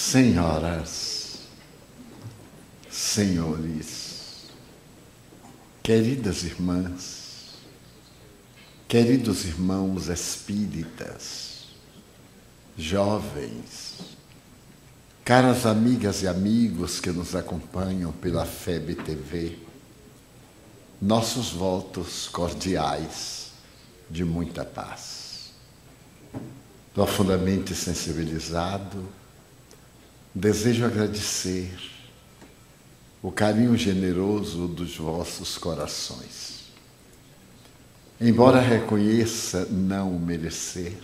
Senhoras, senhores, queridas irmãs, queridos irmãos espíritas, jovens, caras amigas e amigos que nos acompanham pela FEB TV, nossos votos cordiais de muita paz. Profundamente sensibilizado, desejo agradecer o carinho generoso dos vossos corações. Embora reconheça não o merecer,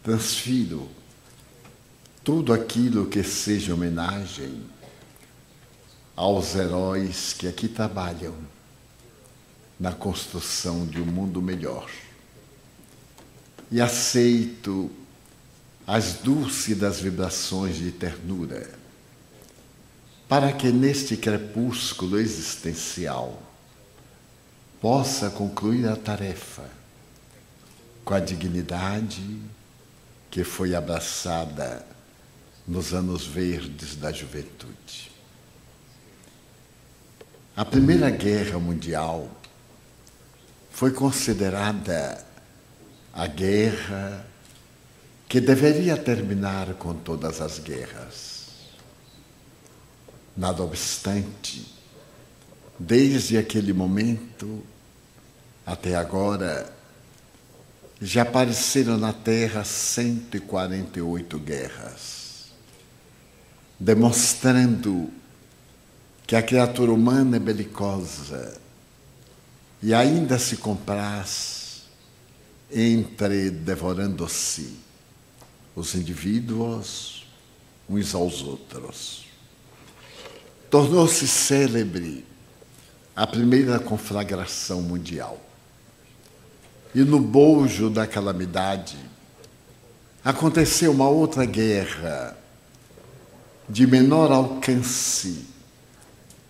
transfiro tudo aquilo que seja homenagem aos heróis que aqui trabalham na construção de um mundo melhor. E aceito as dúlcidas vibrações de ternura, para que neste crepúsculo existencial possa concluir a tarefa com a dignidade que foi abraçada nos anos verdes da juventude. A Primeira Guerra Mundial foi considerada a guerra que deveria terminar com todas as guerras. Nada obstante, desde aquele momento até agora, já apareceram na Terra 148 guerras, demonstrando que a criatura humana é belicosa e ainda se compraz entre devorando-se os indivíduos uns aos outros. Tornou-se célebre a primeira conflagração mundial. E no bojo da calamidade aconteceu uma outra guerra de menor alcance,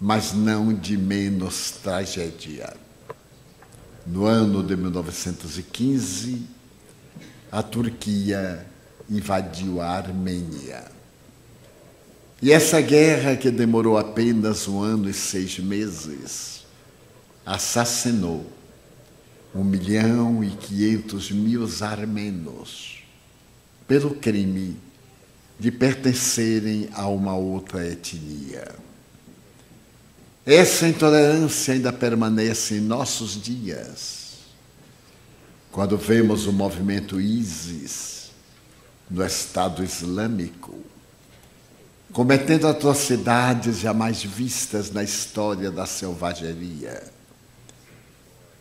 mas não de menos tragédia. No ano de 1915, a Turquia invadiu a Armênia. E essa guerra, que demorou apenas 1 ano e 6 meses, assassinou 1.500.000 armenos pelo crime de pertencerem a uma outra etnia. Essa intolerância ainda permanece em nossos dias, quando vemos o movimento ISIS no Estado Islâmico, cometendo atrocidades jamais vistas na história da selvageria.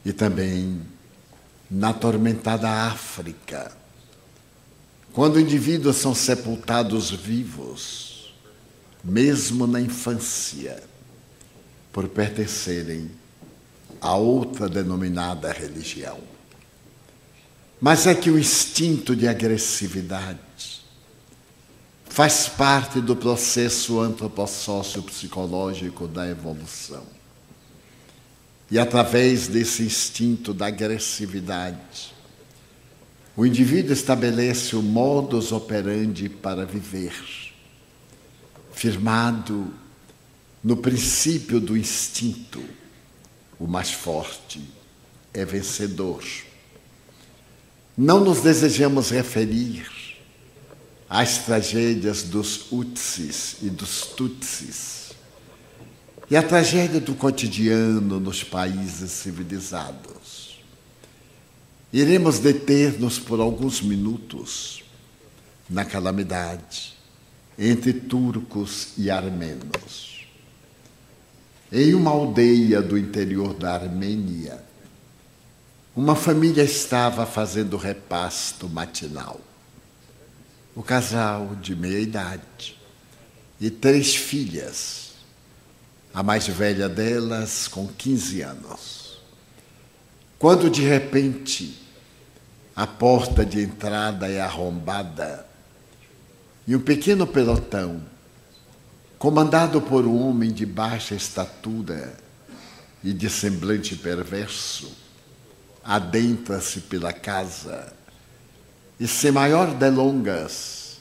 E também na atormentada África, quando indivíduos são sepultados vivos, mesmo na infância, por pertencerem a outra denominada religião. Mas é que o instinto de agressividade faz parte do processo antropossócio-psicológico da evolução. E através desse instinto da agressividade, o indivíduo estabelece o modus operandi para viver, firmado no princípio do instinto: o mais forte é vencedor. Não nos desejamos referir às tragédias dos Hutsis e dos Tutsis e à tragédia do cotidiano nos países civilizados. Iremos deter-nos por alguns minutos na calamidade entre turcos e armenos. Em uma aldeia do interior da Armênia, uma família estava fazendo repasto matinal. O casal de meia idade e 3 filhas, a mais velha delas com 15 anos. Quando de repente a porta de entrada é arrombada e um pequeno pelotão, comandado por um homem de baixa estatura e de semblante perverso, adentra-se pela casa e, sem maior delongas,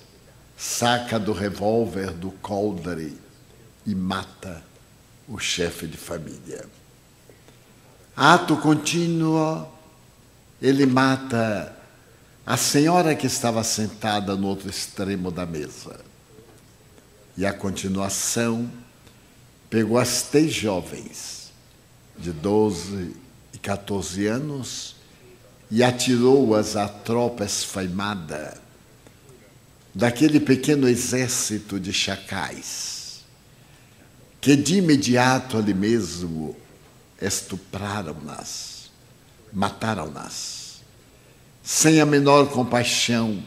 saca do revólver do coldre e mata o chefe de família. Ato contínuo, ele mata a senhora que estava sentada no outro extremo da mesa. E a continuação, pegou as 3 jovens de 12 e 14 anos e atirou-as à tropa esfaimada daquele pequeno exército de chacais, que de imediato ali mesmo estupraram-nas, mataram-nas, sem a menor compaixão,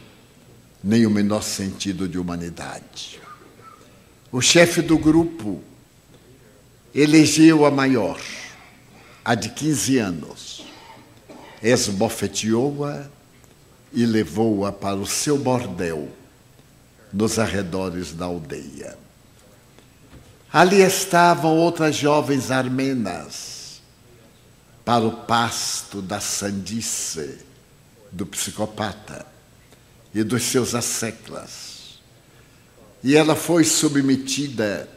nem o menor sentido de humanidade. O chefe do grupo elegeu a maior, a de 15 anos, esbofeteou-a e levou-a para o seu bordel, nos arredores da aldeia. Ali estavam outras jovens armenas, para o pasto da sandice do psicopata e dos seus asseclas. E ela foi submetida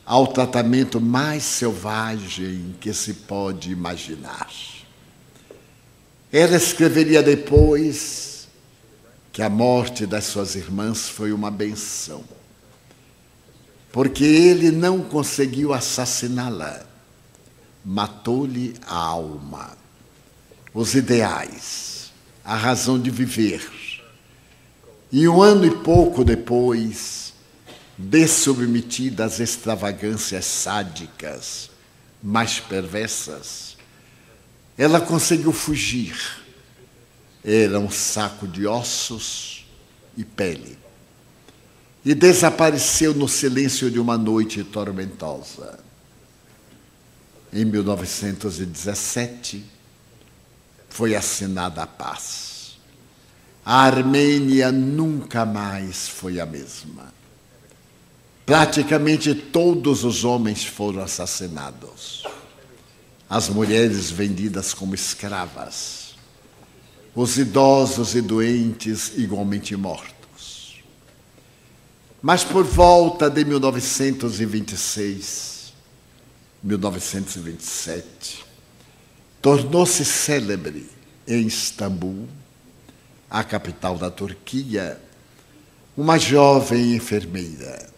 ao tratamento mais selvagem que se pode imaginar. Ela escreveria depois que a morte das suas irmãs foi uma benção, porque ele não conseguiu assassiná-la, matou-lhe a alma, os ideais, a razão de viver. E 1 ano e pouco depois, dessubmetida às extravagâncias sádicas mais perversas, ela conseguiu fugir. Era um saco de ossos e pele. E desapareceu no silêncio de uma noite tormentosa. Em 1917, foi assinada a paz. A Armênia nunca mais foi a mesma. Praticamente todos os homens foram assassinados. As mulheres vendidas como escravas. Os idosos e doentes igualmente mortos. Mas por volta de 1926, 1927, tornou-se célebre em Istambul, a capital da Turquia, uma jovem enfermeira.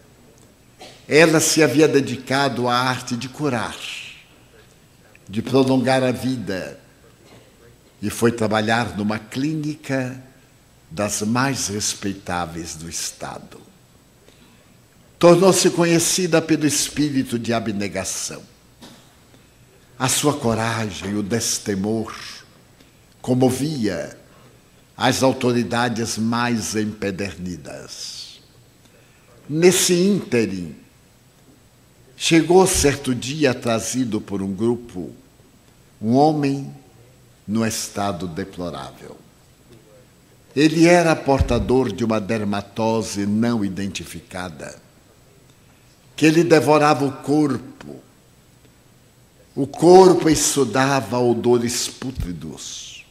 Ela se havia dedicado à arte de curar, de prolongar a vida, e foi trabalhar numa clínica das mais respeitáveis do Estado. Tornou-se conhecida pelo espírito de abnegação. A sua coragem, o destemor, comovia as autoridades mais empedernidas. Nesse ínterim, chegou certo dia trazido por um grupo, um homem no estado deplorável. Ele era portador de uma dermatose não identificada, que lhe devorava o corpo exudava odores pútridos,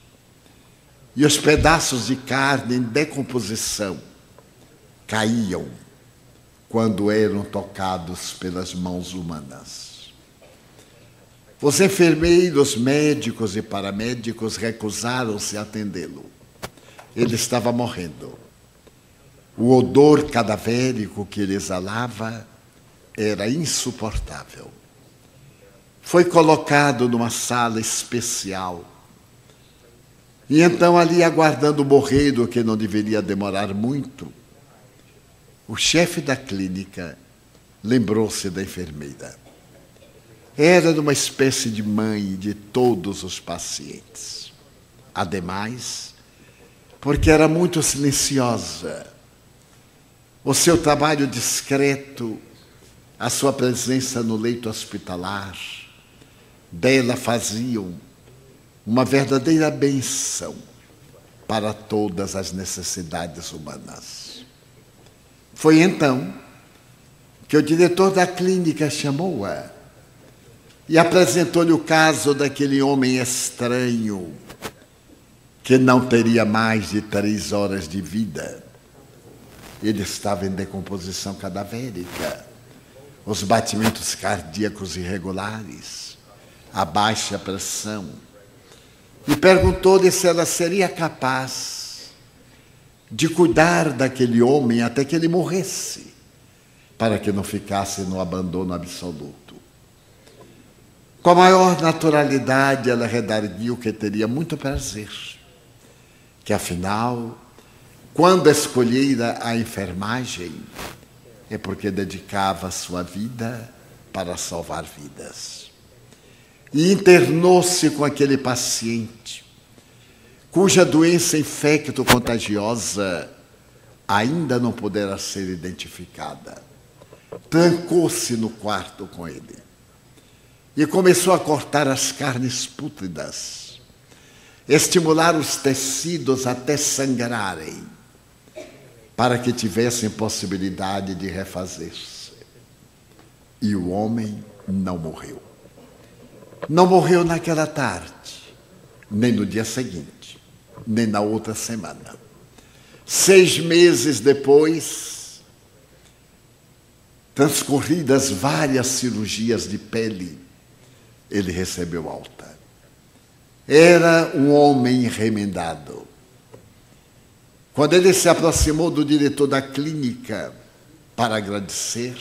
e os pedaços de carne em decomposição caíam quando eram tocados pelas mãos humanas. Os enfermeiros, médicos e paramédicos recusaram-se a atendê-lo. Ele estava morrendo. O odor cadavérico que ele exalava era insuportável. Foi colocado numa sala especial. E então, ali aguardando o morreiro, que não deveria demorar muito, o chefe da clínica lembrou-se da enfermeira. Era uma espécie de mãe de todos os pacientes. Ademais, porque era muito silenciosa. O seu trabalho discreto, a sua presença no leito hospitalar, dela faziam uma verdadeira bênção para todas as necessidades humanas. Foi então que o diretor da clínica chamou-a e apresentou-lhe o caso daquele homem estranho que não teria mais de 3 horas de vida. Ele estava em decomposição cadavérica, os batimentos cardíacos irregulares, a baixa pressão. E perguntou-lhe se ela seria capaz de cuidar daquele homem até que ele morresse, para que não ficasse no abandono absoluto. Com a maior naturalidade, ela redarguiu que teria muito prazer, que afinal, quando escolhera a enfermagem, é porque dedicava sua vida para salvar vidas. E internou-se com aquele paciente, cuja doença infecto-contagiosa ainda não pudera ser identificada. Trancou-se no quarto com ele e começou a cortar as carnes pútridas, estimular os tecidos até sangrarem, para que tivessem possibilidade de refazer-se. E o homem não morreu. Não morreu naquela tarde, nem no dia seguinte, nem na outra semana. 6 meses depois, transcorridas várias cirurgias de pele, ele recebeu alta. Era um homem remendado. Quando ele se aproximou do diretor da clínica para agradecer,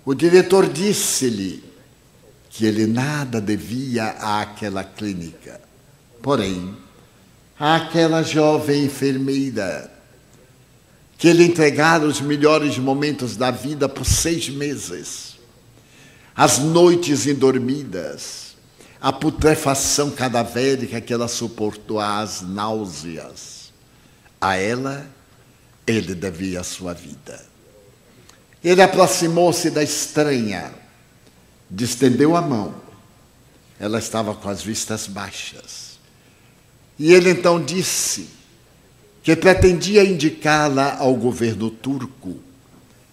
o diretor disse-lhe que ele nada devia àquela clínica. Porém, àquela jovem enfermeira, que ele entregara os melhores momentos da vida por 6 meses, as noites indormidas, a putrefação cadavérica que ela suportou, as náuseas, a ela, ele devia a sua vida. Ele aproximou-se da estranha, distendeu a mão. Ela estava com as vistas baixas. E ele então disse que pretendia indicá-la ao governo turco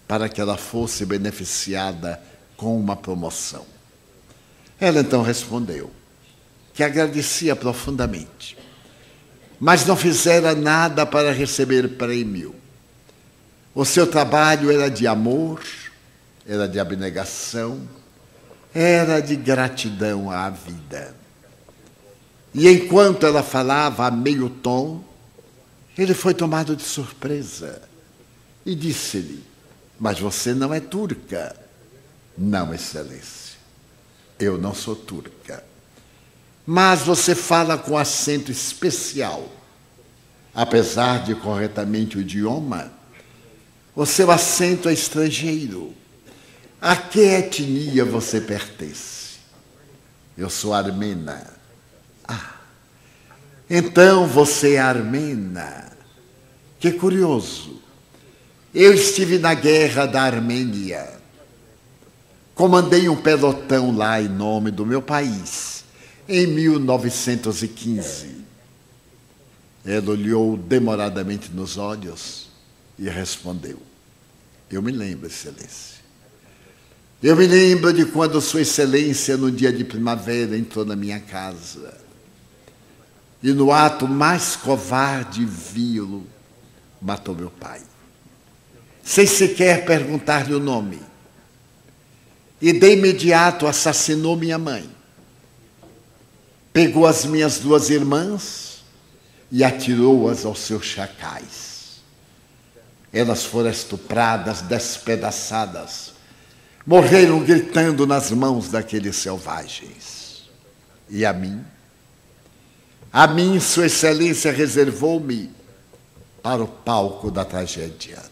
para que ela fosse beneficiada com uma promoção. Ela então respondeu que agradecia profundamente, mas não fizera nada para receber prêmio. O seu trabalho era de amor, era de abnegação, era de gratidão à vida. E enquanto ela falava a meio tom, ele foi tomado de surpresa e disse-lhe: mas você não é turca? Não, Excelência, eu não sou turca. Mas você fala com acento especial. Apesar de corretamente o idioma, o seu acento é estrangeiro. A que etnia você pertence? Eu sou armena. Ah, então você é armena. Que curioso. Eu estive na guerra da Armênia. Comandei um pelotão lá em nome do meu país, em 1915. Ela olhou demoradamente nos olhos e respondeu: eu me lembro, Excelência. Eu me lembro de quando Sua Excelência, no dia de primavera, entrou na minha casa e, no ato mais covarde e vil, matou meu pai, sem sequer perguntar-lhe o nome. E de imediato assassinou minha mãe. Pegou as minhas 2 irmãs e atirou-as aos seus chacais. Elas foram estupradas, despedaçadas, morreram gritando nas mãos daqueles selvagens. E a mim, Sua Excelência reservou-me para o palco da tragédia.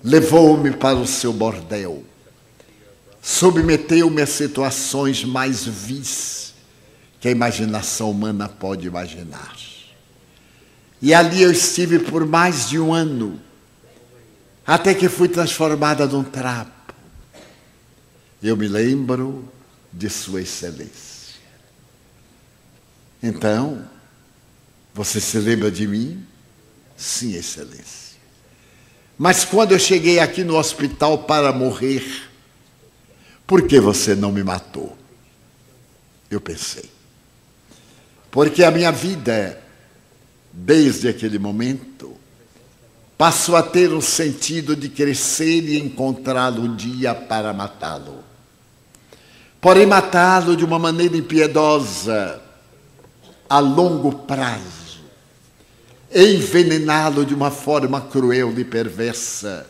Levou-me para o seu bordel. Submeteu-me a situações mais vis que a imaginação humana pode imaginar. E ali eu estive por mais de 1 ano, até que fui transformada num trapo. Eu me lembro de Sua Excelência. Então, você se lembra de mim? Sim, Excelência. Mas quando eu cheguei aqui no hospital para morrer, por que você não me matou? Eu pensei. Porque a minha vida, desde aquele momento, passou a ter um sentido de crescer e encontrá-lo um dia para matá-lo. Porém, matá-lo de uma maneira impiedosa, a longo prazo, envenená-lo de uma forma cruel e perversa,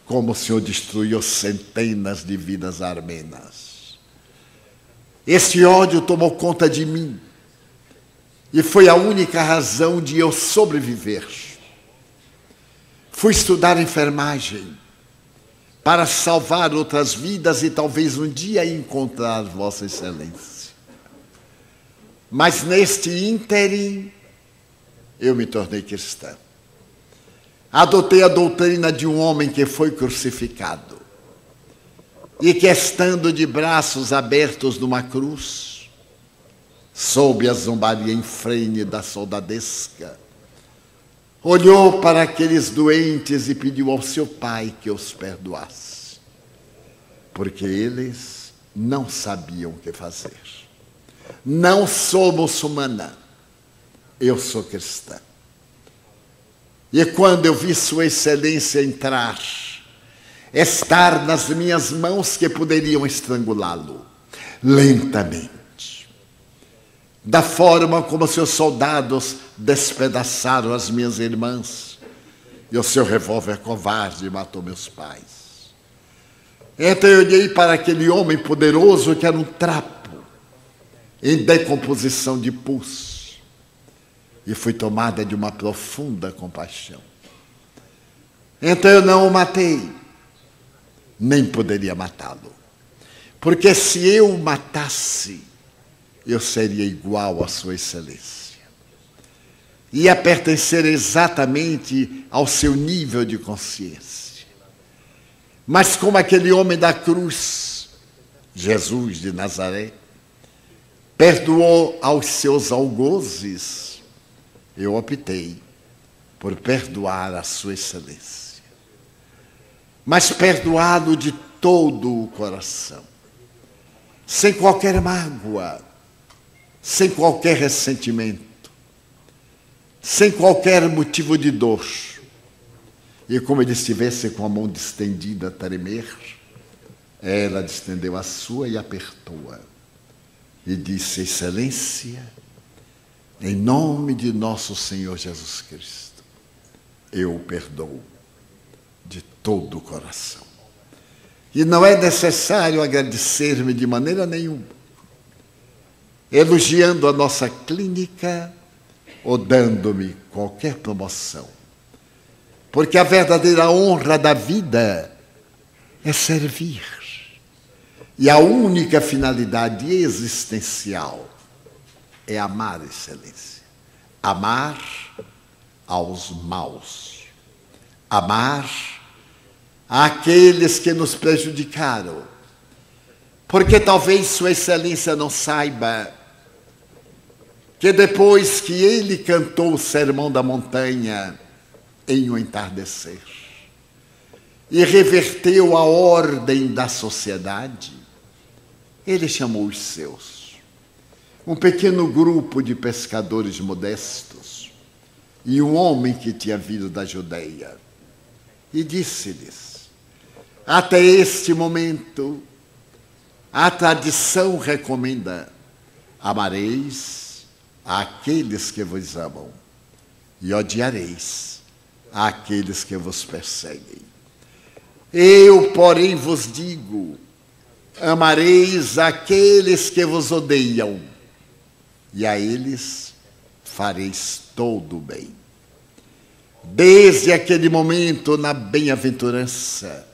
como o Senhor destruiu centenas de vidas armenas. Esse ódio tomou conta de mim e foi a única razão de eu sobreviver. Fui estudar enfermagem para salvar outras vidas e talvez um dia encontrar Vossa Excelência. Mas neste ínterim, eu me tornei cristã. Adotei a doutrina de um homem que foi crucificado e que, estando de braços abertos numa cruz, sob a zombaria infrene da soldadesca, olhou para aqueles doentes e pediu ao seu Pai que os perdoasse, porque eles não sabiam o que fazer. Não sou muçulmana, eu sou cristã. E quando eu vi Sua Excelência entrar, estar nas minhas mãos que poderiam estrangulá-lo, lentamente, da forma como seus soldados despedaçaram as minhas irmãs, e o seu revólver covarde matou meus pais. Então eu olhei para aquele homem poderoso que era um trapo em decomposição de pus, e fui tomada de uma profunda compaixão. Então eu não o matei, nem poderia matá-lo, porque se eu o matasse, eu seria igual à Sua Excelência. Ia pertencer exatamente ao seu nível de consciência. Mas como aquele homem da cruz, Jesus de Nazaré, perdoou aos seus algozes, eu optei por perdoar a Sua Excelência. Mas perdoá-lo de todo o coração, sem qualquer mágoa, sem qualquer ressentimento, sem qualquer motivo de dor. E como ele estivesse com a mão distendida a tremer, ela distendeu a sua e apertou-a. E disse: Excelência, em nome de nosso Senhor Jesus Cristo, eu o perdoo de todo o coração. E não é necessário agradecer-me de maneira nenhuma, elogiando a nossa clínica ou dando-me qualquer promoção. Porque a verdadeira honra da vida é servir. E a única finalidade existencial é amar, Excelência. Amar aos maus. Amar àqueles que nos prejudicaram. Porque talvez Sua Excelência não saiba que depois que ele cantou o Sermão da Montanha em um entardecer e reverteu a ordem da sociedade, ele chamou os seus, um pequeno grupo de pescadores modestos e um homem que tinha vindo da Judeia, e disse-lhes: até este momento a tradição recomenda: amareis àqueles que vos amam e odiareis àqueles que vos perseguem. Eu, porém, vos digo: amareis aqueles que vos odeiam, e a eles fareis todo o bem. Desde aquele momento, na bem-aventurança,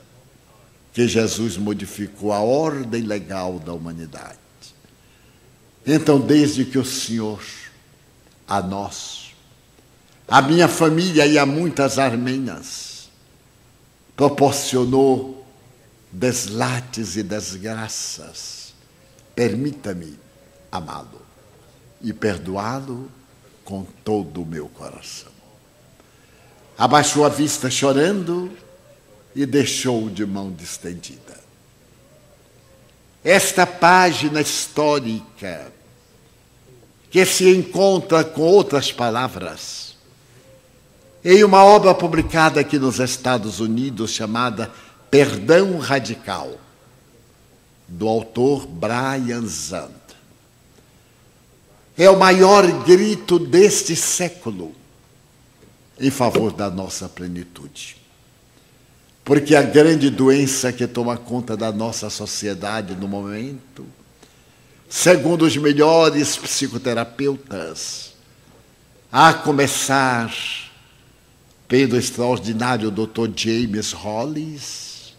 que Jesus modificou a ordem legal da humanidade. Então, desde que o Senhor, a nós, a minha família e a muitas armênias, proporcionou deslates e desgraças, permita-me amá-lo e perdoá-lo com todo o meu coração. Abaixou a vista chorando e deixou de mão distendida. Esta página histórica, que se encontra com outras palavras, em uma obra publicada aqui nos Estados Unidos chamada Perdão Radical, do autor Brian Zahnd. É o maior grito deste século em favor da nossa plenitude. Porque a grande doença que toma conta da nossa sociedade no momento, segundo os melhores psicoterapeutas, a começar pelo extraordinário Dr. James Hollis,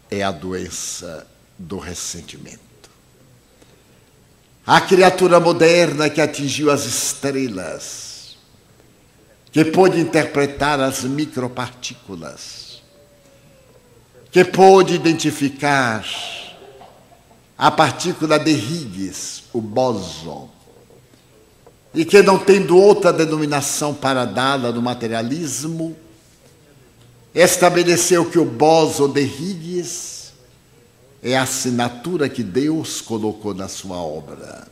é a doença do ressentimento. A criatura moderna que atingiu as estrelas, que pôde interpretar as micropartículas, que pôde identificar a partícula de Higgs, o bóson, e que, não tendo outra denominação para dá-la no materialismo, estabeleceu que o bóson de Higgs é a assinatura que Deus colocou na sua obra.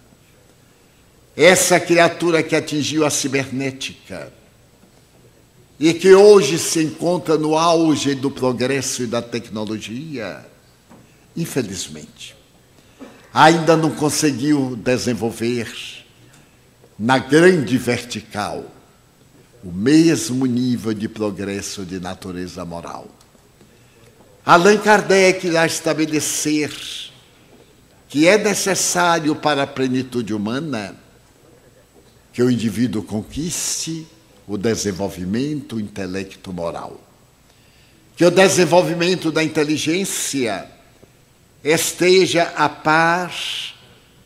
Essa criatura que atingiu a cibernética e que hoje se encontra no auge do progresso e da tecnologia, infelizmente, ainda não conseguiu desenvolver na grande vertical o mesmo nível de progresso de natureza moral. Allan Kardec irá estabelecer que é necessário para a plenitude humana que o indivíduo conquiste o desenvolvimento do intelecto moral, que o desenvolvimento da inteligência esteja a par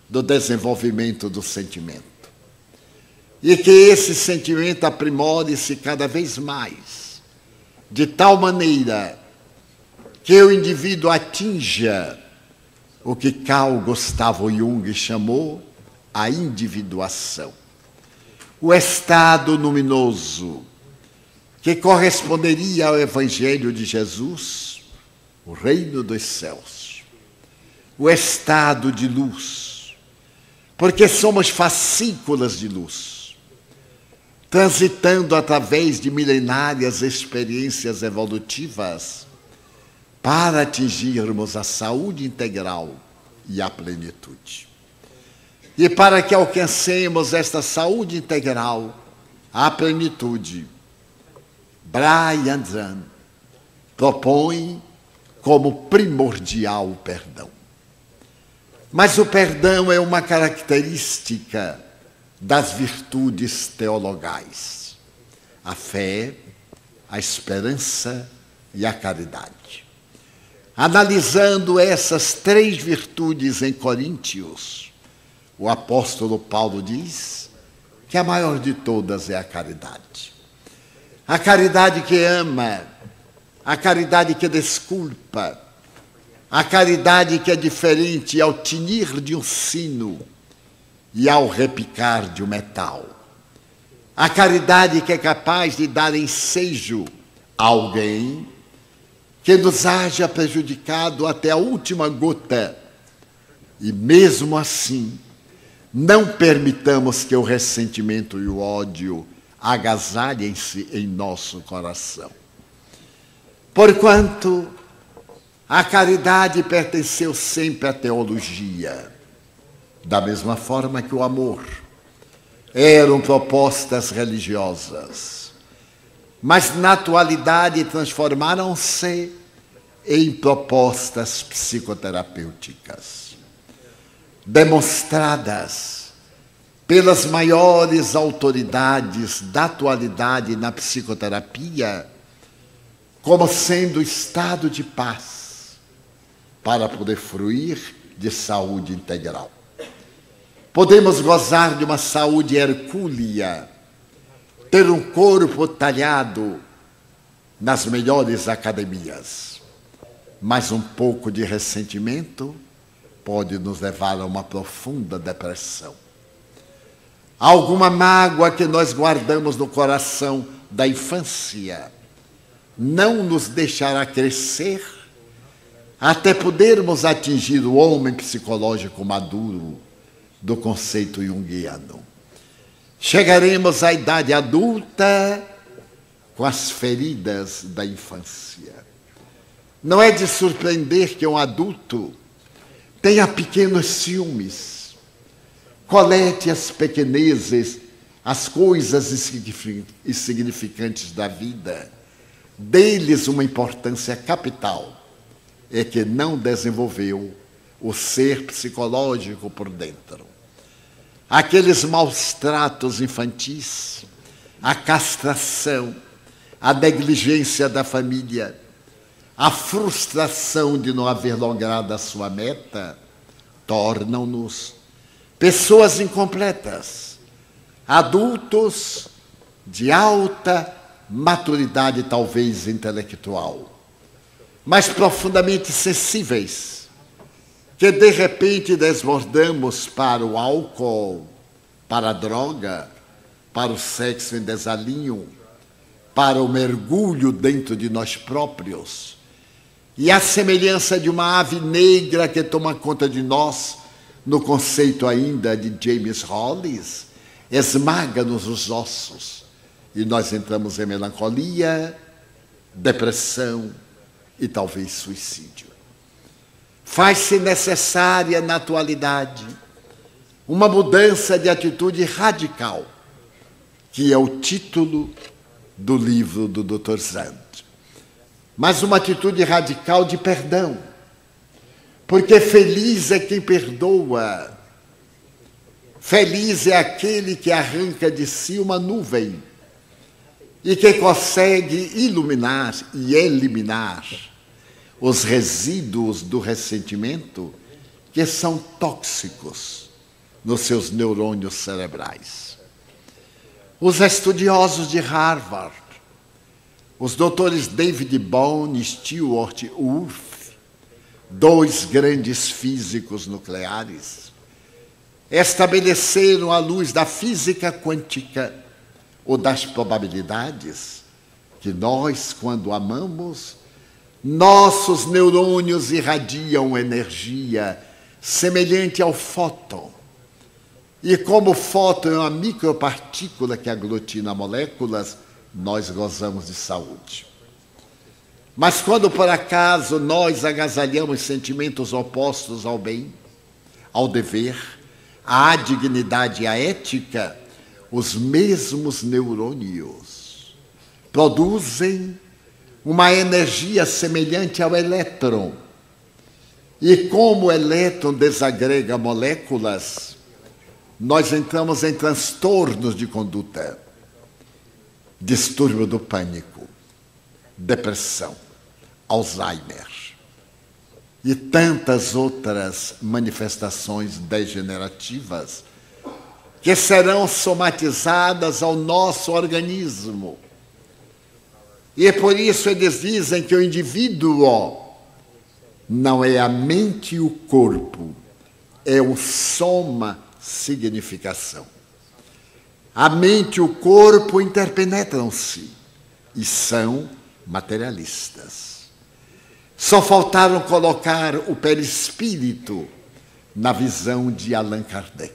do desenvolvimento do sentimento, e que esse sentimento aprimore-se cada vez mais, de tal maneira que o indivíduo atinja o que Carl Gustav Jung chamou a individuação, o estado luminoso que corresponderia ao Evangelho de Jesus, o reino dos céus, o estado de luz, porque somos fascículas de luz, transitando através de milenárias experiências evolutivas para atingirmos a saúde integral e a plenitude. E para que alcancemos esta saúde integral, a plenitude, Brian Zahnd propõe como primordial o perdão. Mas o perdão é uma característica das virtudes teologais: a fé, a esperança e a caridade. Analisando essas três virtudes em Coríntios, o apóstolo Paulo diz que a maior de todas é a caridade. A caridade que ama, a caridade que desculpa, a caridade que é diferente ao tinir de um sino e ao repicar de um metal. A caridade que é capaz de dar ensejo a alguém que nos haja prejudicado até a última gota, e mesmo assim não permitamos que o ressentimento e o ódio agasalhem-se em nosso coração. Porquanto a caridade pertenceu sempre à teologia, da mesma forma que o amor eram propostas religiosas, mas na atualidade transformaram-se em propostas psicoterapêuticas, demonstradas pelas maiores autoridades da atualidade na psicoterapia como sendo estado de paz para poder fruir de saúde integral. Podemos gozar de uma saúde hercúlea, ter um corpo talhado nas melhores academias, mas um pouco de ressentimento pode nos levar a uma profunda depressão. Alguma mágoa que nós guardamos no coração da infância não nos deixará crescer até podermos atingir o homem psicológico maduro do conceito junguiano. Chegaremos à idade adulta com as feridas da infância. Não é de surpreender que um adulto tenha pequenos ciúmes, colete as pequenezes, as coisas insignificantes da vida. Deles uma importância capital é que não desenvolveu o ser psicológico por dentro. Aqueles maus tratos infantis, a castração, a negligência da família, a frustração de não haver logrado a sua meta, tornam-nos pessoas incompletas, adultos de alta maturidade, talvez intelectual, mas profundamente sensíveis, que de repente desbordamos para o álcool, para a droga, para o sexo em desalinho, para o mergulho dentro de nós próprios. E a semelhança de uma ave negra que toma conta de nós, no conceito ainda de James Hollis, esmaga-nos os ossos e nós entramos em melancolia, depressão e talvez suicídio. Faz-se necessária na atualidade uma mudança de atitude radical, que é o título do livro do Dr. Zand. Mas uma atitude radical de perdão, porque feliz é quem perdoa, feliz é aquele que arranca de si uma nuvem e que consegue iluminar e eliminar os resíduos do ressentimento que são tóxicos nos seus neurônios cerebrais. Os estudiosos de Harvard, os doutores David Bohm e Stewart Wolf, dois grandes físicos nucleares, estabeleceram à luz da física quântica ou das probabilidades que nós, quando amamos, nossos neurônios irradiam energia semelhante ao fóton. E como o fóton é uma micropartícula que aglutina moléculas, nós gozamos de saúde. Mas quando por acaso nós agasalhamos sentimentos opostos ao bem, ao dever, à dignidade e à ética, os mesmos neurônios produzem uma energia semelhante ao elétron. E como o elétron desagrega moléculas, nós entramos em transtornos de conduta, distúrbio do pânico, depressão, Alzheimer e tantas outras manifestações degenerativas que serão somatizadas ao nosso organismo. E é por isso eles dizem que o indivíduo não é a mente e o corpo, é o soma-significação. A mente e o corpo interpenetram-se e são materialistas. Só faltaram colocar o perispírito na visão de Allan Kardec,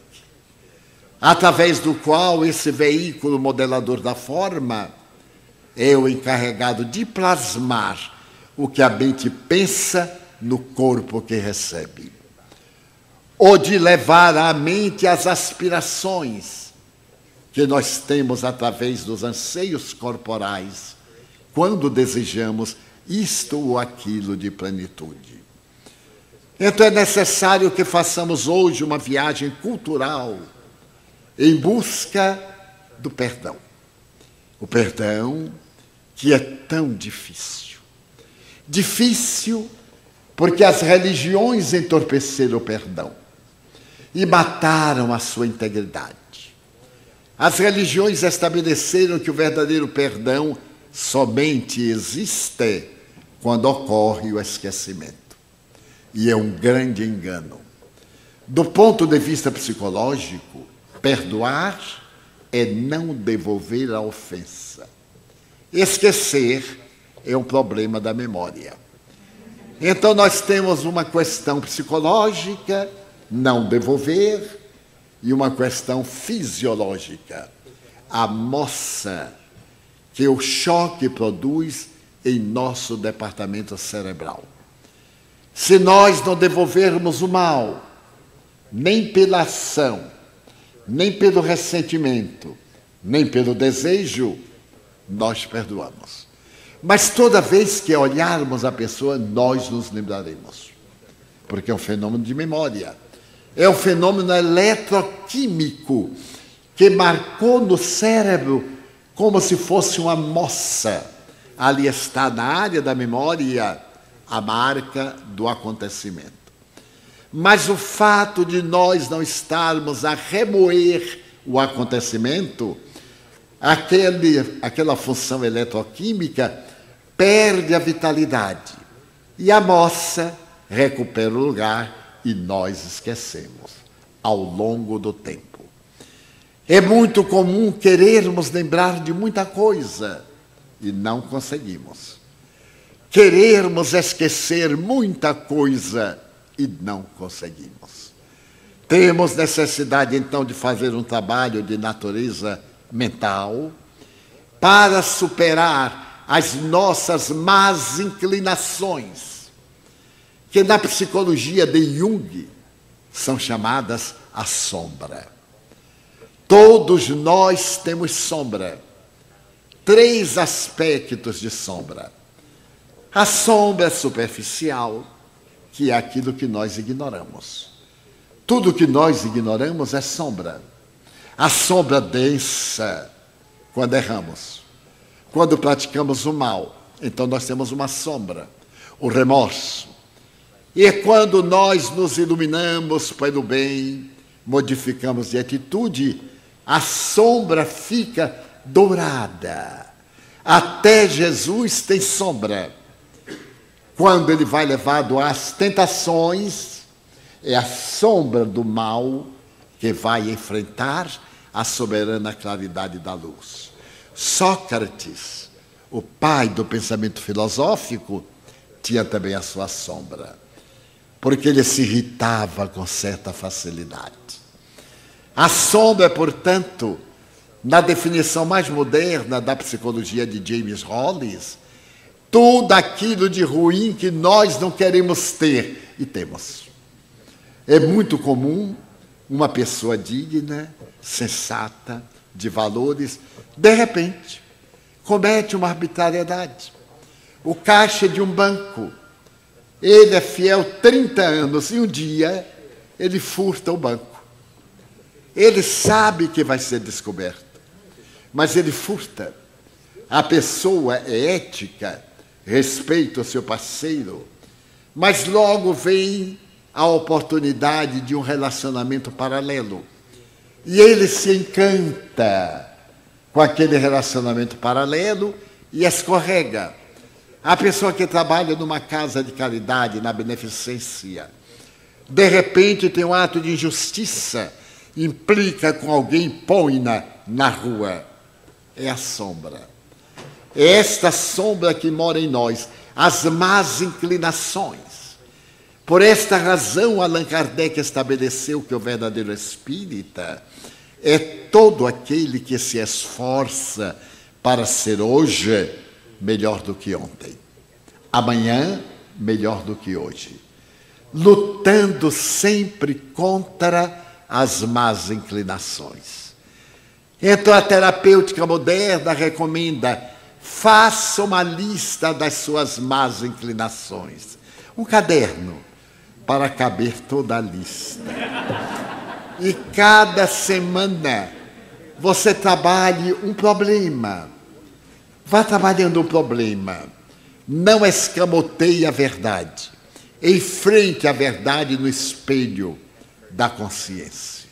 através do qual esse veículo modelador da forma é o encarregado de plasmar o que a mente pensa no corpo que recebe, ou de levar à mente as aspirações que nós temos através dos anseios corporais, quando desejamos isto ou aquilo de plenitude. Então é necessário que façamos hoje uma viagem cultural em busca do perdão. O perdão que é tão difícil. Difícil porque as religiões entorpeceram o perdão e mataram a sua integridade. As religiões estabeleceram que o verdadeiro perdão somente existe quando ocorre o esquecimento. E é um grande engano. Do ponto de vista psicológico, perdoar é não devolver a ofensa. Esquecer é um problema da memória. Então nós temos uma questão psicológica, não devolver, e uma questão fisiológica. A moça que o choque produz em nosso departamento cerebral. Se nós não devolvermos o mal, nem pela ação, nem pelo ressentimento, nem pelo desejo, nós perdoamos. Mas toda vez que olharmos a pessoa, nós nos lembraremos. Porque é um fenômeno de memória. É um fenômeno eletroquímico que marcou no cérebro como se fosse uma moça. Ali está na área da memória a marca do acontecimento. Mas o fato de nós não estarmos a remoer o acontecimento, aquela função eletroquímica perde a vitalidade. E a moça recupera o lugar e nós esquecemos ao longo do tempo. É muito comum querermos lembrar de muita coisa e não conseguimos. Querermos esquecer muita coisa e não conseguimos. Temos necessidade, então, de fazer um trabalho de natureza mental para superar as nossas más inclinações, que na psicologia de Jung são chamadas a sombra. Todos nós temos sombra. 3 aspectos de sombra. A sombra superficial, que é aquilo que nós ignoramos. Tudo que nós ignoramos é sombra. A sombra densa, quando erramos, quando praticamos o mal, então nós temos uma sombra, o remorso. E quando nós nos iluminamos pelo bem, modificamos de atitude, a sombra fica dourada. Até Jesus tem sombra. Quando ele vai levado às tentações, é a sombra do mal que vai enfrentar a soberana claridade da luz. Sócrates, o pai do pensamento filosófico, tinha também a sua sombra, porque ele se irritava com certa facilidade. A sombra, portanto, na definição mais moderna da psicologia de James Hollis, tudo aquilo de ruim que nós não queremos ter, e temos. É muito comum uma pessoa digna, sensata, de valores, de repente, comete uma arbitrariedade. O caixa de um banco, ele é fiel 30 anos e um dia ele furta o banco. Ele sabe que vai ser descoberto, mas ele furta. A pessoa é ética, respeita o seu parceiro, mas logo vem a oportunidade de um relacionamento paralelo. E ele se encanta com aquele relacionamento paralelo e escorrega. A pessoa que trabalha numa casa de caridade, na beneficência, de repente tem um ato de injustiça, implica com alguém, põe-na na rua. É a sombra. É esta sombra que mora em nós, as más inclinações. Por esta razão, Allan Kardec estabeleceu que o verdadeiro espírita é todo aquele que se esforça para ser hoje melhor do que ontem, amanhã melhor do que hoje, lutando sempre contra as más inclinações. Então a terapêutica moderna recomenda: faça uma lista das suas más inclinações, um caderno para caber toda a lista. E cada semana você trabalhe um problema. Vá trabalhando um problema. Não escamoteie a verdade. Enfrente a verdade no espelho da consciência.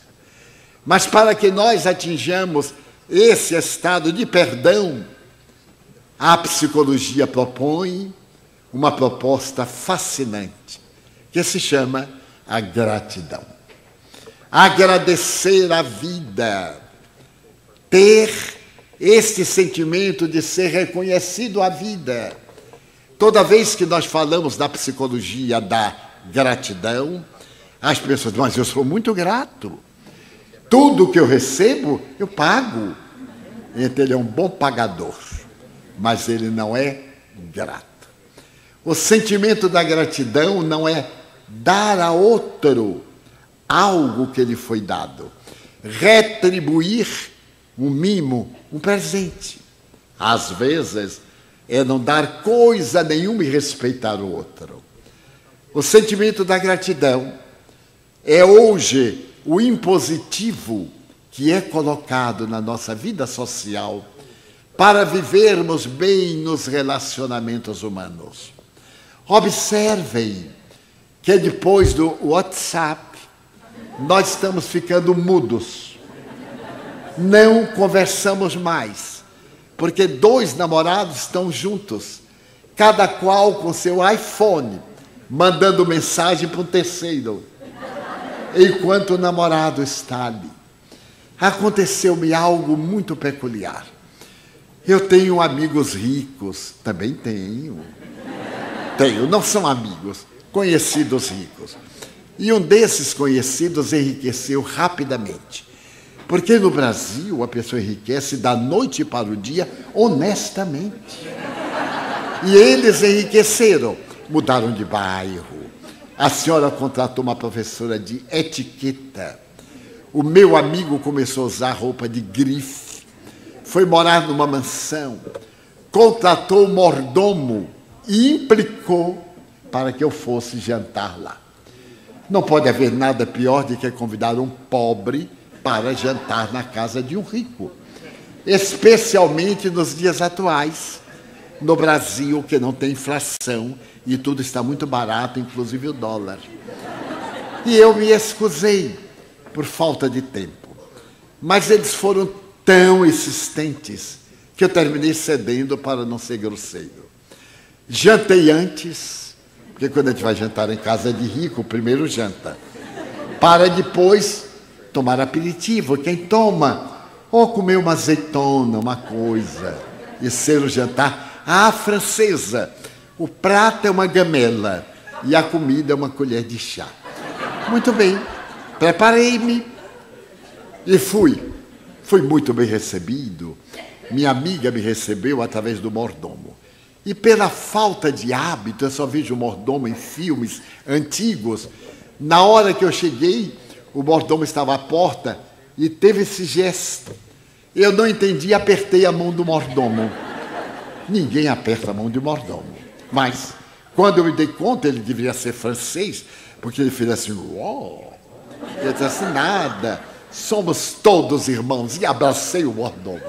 Mas para que nós atinjamos esse estado de perdão, a psicologia propõe uma proposta fascinante, que se chama a gratidão. Agradecer a vida, ter este sentimento de ser reconhecido a vida. Toda vez que nós falamos da psicologia da gratidão, as pessoas dizem: mas eu sou muito grato. Tudo que eu recebo, eu pago. Então ele é um bom pagador. mas ele não é grato. O sentimento da gratidão não é dar a outro algo que lhe foi dado, retribuir um mimo, um presente. Às vezes, é não dar coisa nenhuma e respeitar o outro. O sentimento da gratidão é hoje o impositivo que é colocado na nossa vida social para vivermos bem nos relacionamentos humanos. Observem que depois do WhatsApp, nós estamos ficando mudos. Não conversamos mais, porque dois namorados estão juntos, cada qual com seu iPhone, mandando mensagem para um terceiro, enquanto o namorado está ali. Aconteceu-me algo muito peculiar. Eu tenho amigos ricos, também tenho, não são amigos, conhecidos ricos. E um desses conhecidos enriqueceu rapidamente. Porque no Brasil a pessoa enriquece da noite para o dia honestamente. E eles enriqueceram, mudaram de bairro. A senhora contratou uma professora de etiqueta. O meu amigo começou a usar roupa de grife. Foi morar numa mansão. Contratou um mordomo e implicou para que eu fosse jantar lá. Não pode haver nada pior do que convidar um pobre para jantar na casa de um rico. Especialmente nos dias atuais, no Brasil, que não tem inflação e tudo está muito barato, inclusive o dólar. E eu me excusei por falta de tempo. Mas eles foram tão insistentes que eu terminei cedendo para não ser grosseiro. Jantei antes, porque quando a gente vai jantar em casa de rico, primeiro janta, para depois tomar aperitivo. Quem toma, ou comer uma azeitona, uma coisa, e ser o jantar à francesa. O prato é uma gamela e a comida é uma colher de chá. Muito bem, preparei-me e fui. Fui muito bem recebido. Minha amiga me recebeu através do mordomo. E pela falta de hábito, eu só vejo o mordomo em filmes antigos. Na hora que eu cheguei, o mordomo estava à porta e teve esse gesto. Eu não entendi, apertei a mão do mordomo. Ninguém aperta a mão de mordomo. Mas, quando eu me dei conta, ele deveria ser francês, porque ele fez assim, uau. Eu disse assim, nada, somos todos irmãos. E abracei o mordomo,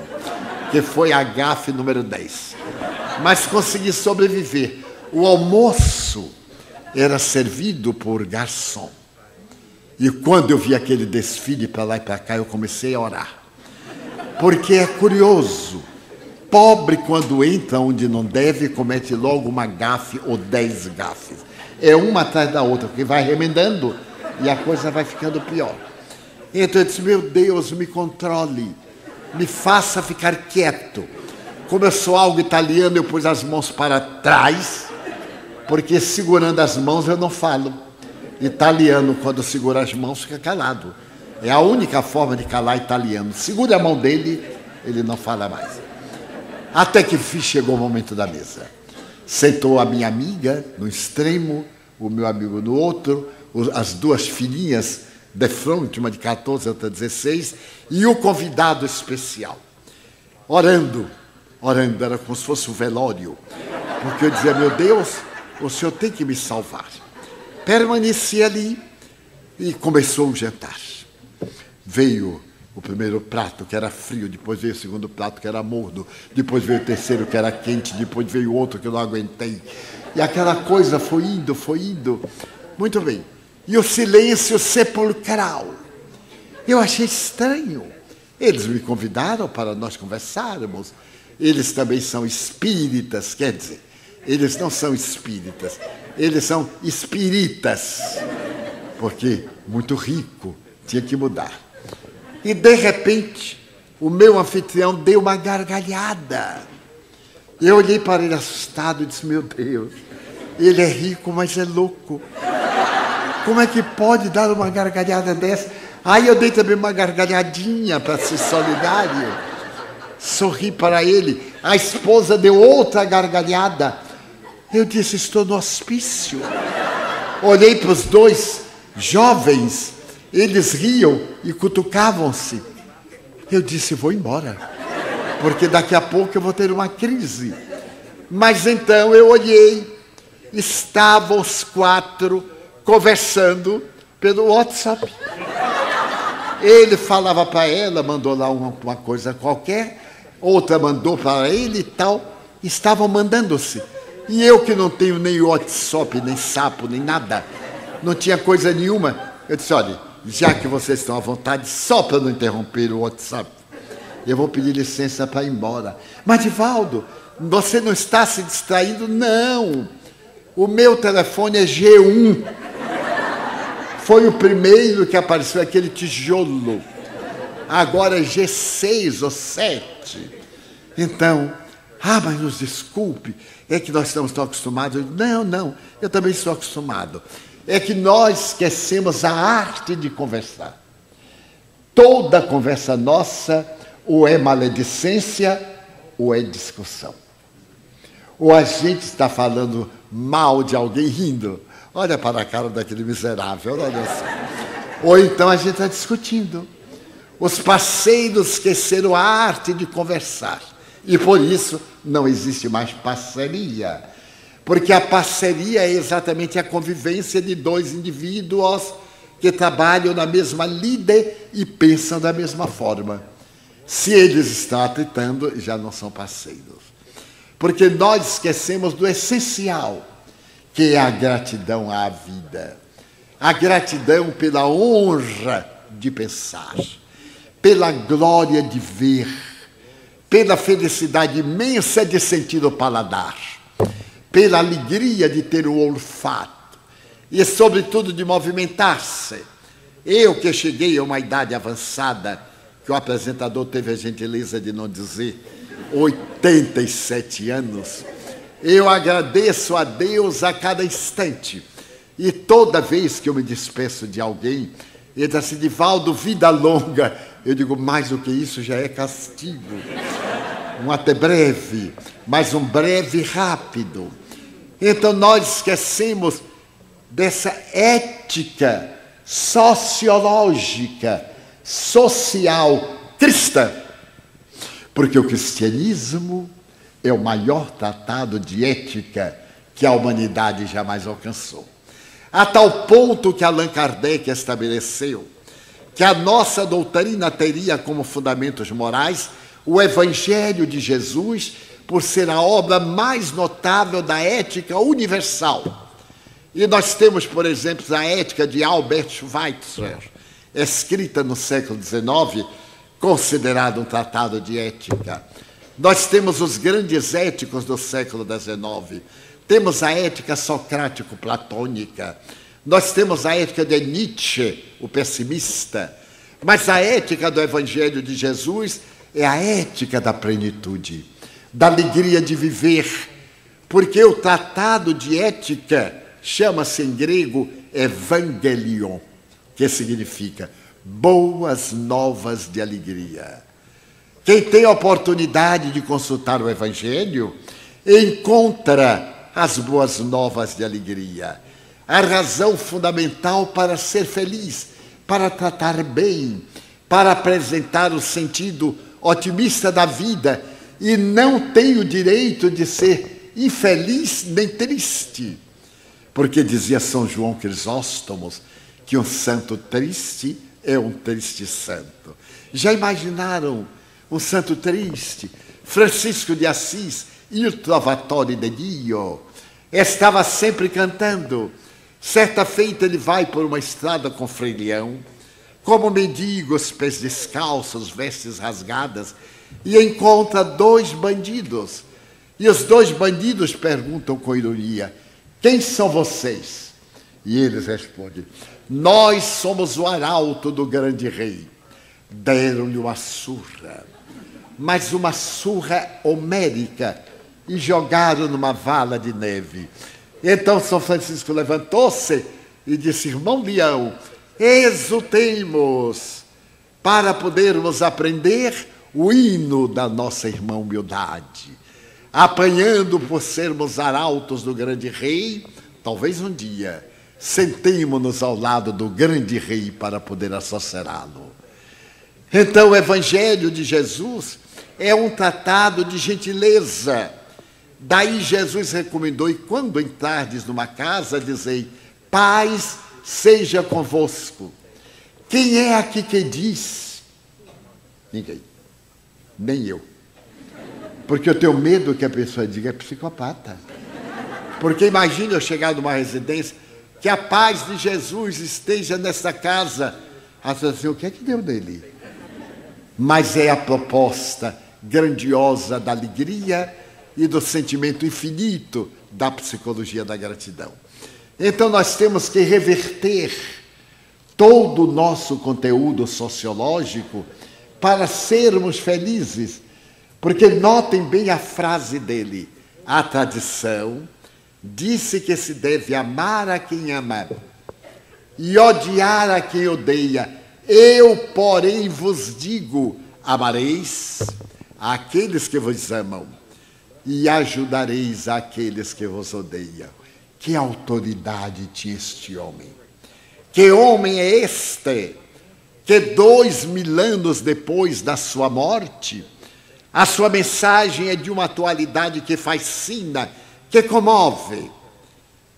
que foi a gafe número 10. Mas consegui sobreviver. O almoço era servido por garçom. E quando eu vi aquele desfile para lá e para cá, eu comecei a orar. Porque é curioso. Pobre, quando entra onde não deve, comete logo uma gafe ou 10 gafes. É uma atrás da outra, porque vai remendando e a coisa vai ficando pior. Então eu disse, meu Deus, me controle, me faça ficar quieto. Como eu sou algo italiano, eu pus as mãos para trás, porque segurando as mãos eu não falo. Italiano, quando segura as mãos, fica calado. É a única forma de calar italiano. Segure a mão dele, ele não fala mais. Até que chegou o momento da mesa. Sentou a minha amiga no extremo, o meu amigo no outro, as duas filhinhas de frente, uma de 14, outra de 16, e o convidado especial. Orando, era como se fosse um velório. Porque eu dizia, meu Deus, o Senhor tem que me salvar. Permaneci ali e começou o jantar. Veio o primeiro prato, que era frio, depois veio o segundo prato, que era morno, depois veio o terceiro, que era quente, depois veio outro que eu não aguentei. E aquela coisa foi indo. Muito bem. E o silêncio sepulcral. Eu achei estranho. Eles me convidaram para nós conversarmos. Eles também são espíritas, quer dizer, eles não são espíritas, eles são espíritas, porque muito rico, tinha que mudar. E, de repente, o meu anfitrião deu uma gargalhada. Eu olhei para ele assustado e disse, meu Deus, ele é rico, mas é louco. Como é que pode dar uma gargalhada dessa? Aí eu dei também uma gargalhadinha para ser solidário. Sorri para ele. A esposa deu outra gargalhada. Eu disse, estou no hospício. Olhei para os dois jovens. Eles riam e cutucavam-se. Eu disse, vou embora, porque daqui a pouco eu vou ter uma crise. Mas então eu olhei. Estavam os 4 conversando pelo WhatsApp. Ele falava para ela, mandou lá uma coisa qualquer, outra mandou para ele e tal. Estavam mandando-se. E eu que não tenho nem WhatsApp, nem sapo, nem nada, não tinha coisa nenhuma. Eu disse, olha, já que vocês estão à vontade, só para não interromper o WhatsApp, eu vou pedir licença para ir embora. Mas, Divaldo, você não está se distraindo? Não. O meu telefone é G1. Foi o primeiro que apareceu, aquele tijolo. Agora é G6 ou 7. Então, mas nos desculpe, é que nós estamos tão acostumados. Não, eu também estou acostumado. É que nós esquecemos a arte de conversar. Toda conversa nossa ou é maledicência ou é discussão. Ou a gente está falando mal de alguém rindo. Olha para a cara daquele miserável, olha só. Ou então a gente está discutindo. Os parceiros esqueceram a arte de conversar. E por isso não existe mais parceria. Porque a parceria é exatamente a convivência de 2 indivíduos que trabalham na mesma lide e pensam da mesma forma. Se eles estão atritando, já não são parceiros. Porque nós esquecemos do essencial, que é a gratidão à vida. A gratidão pela honra de pensar, pela glória de ver, pela felicidade imensa de sentir o paladar, pela alegria de ter o olfato e, sobretudo, de movimentar-se. Eu que cheguei a uma idade avançada, que o apresentador teve a gentileza de não dizer, 87 anos, eu agradeço a Deus a cada instante. E toda vez que eu me despeço de alguém, ele diz assim, Divaldo, vida longa. Eu digo, mais do que isso já é castigo. Um até breve, mas um breve rápido. Então nós esquecemos dessa ética sociológica, social, cristã. Porque o cristianismo é o maior tratado de ética que a humanidade jamais alcançou. A tal ponto que Allan Kardec estabeleceu que a nossa doutrina teria como fundamentos morais o Evangelho de Jesus, por ser a obra mais notável da ética universal. E nós temos, por exemplo, a ética de Albert Schweitzer, escrita no século XIX, considerado um tratado de ética. Nós temos os grandes éticos do século XIX. Temos a ética socrático-platônica. Nós temos a ética de Nietzsche, o pessimista. Mas a ética do Evangelho de Jesus é a ética da plenitude, da alegria de viver. Porque o tratado de ética chama-se em grego Evangelion, que significa boas novas de alegria. Quem tem a oportunidade de consultar o Evangelho encontra as boas novas de alegria, a razão fundamental para ser feliz, para tratar bem, para apresentar o sentido otimista da vida, e não tem o direito de ser infeliz nem triste. Porque dizia São João Crisóstomo que um santo triste é um triste santo. Já imaginaram um santo triste? Francisco de Assis, il Trovatore de Dio, estava sempre cantando. Certa feita ele vai por uma estrada com Frei Leão, como mendigo, os pés descalços, vestes rasgadas, e encontra 2 bandidos. E os 2 bandidos perguntam com ironia, quem são vocês? E eles respondem, nós somos o arauto do grande rei. Deram-lhe uma surra, mas uma surra homérica, e jogaram numa vala de neve. Então São Francisco levantou-se e disse, irmão Leão, exultemos para podermos aprender o hino da nossa irmã humildade, apanhando por sermos arautos do grande rei. Talvez um dia sentemo-nos ao lado do grande rei para poder associá-lo. Então, o Evangelho de Jesus é um tratado de gentileza. Daí Jesus recomendou: e quando entrardes numa casa, dizei, paz seja convosco. Quem é aqui que diz? Ninguém. Nem eu. Porque eu tenho medo que a pessoa diga, é psicopata. Porque imagina eu chegar numa residência, que a paz de Jesus esteja nessa casa. A pessoa assim, o que é que deu nele? Mas é a proposta grandiosa da alegria e do sentimento infinito da psicologia da gratidão. Então nós temos que reverter todo o nosso conteúdo sociológico para sermos felizes. Porque notem bem a frase dele. A tradição disse que se deve amar a quem ama e odiar a quem odeia. Eu, porém, vos digo, amareis aqueles que vos amam e ajudareis aqueles que vos odeiam. Que autoridade tinha este homem? Que homem é este que 2000 anos depois da sua morte, a sua mensagem é de uma atualidade que fascina, que comove.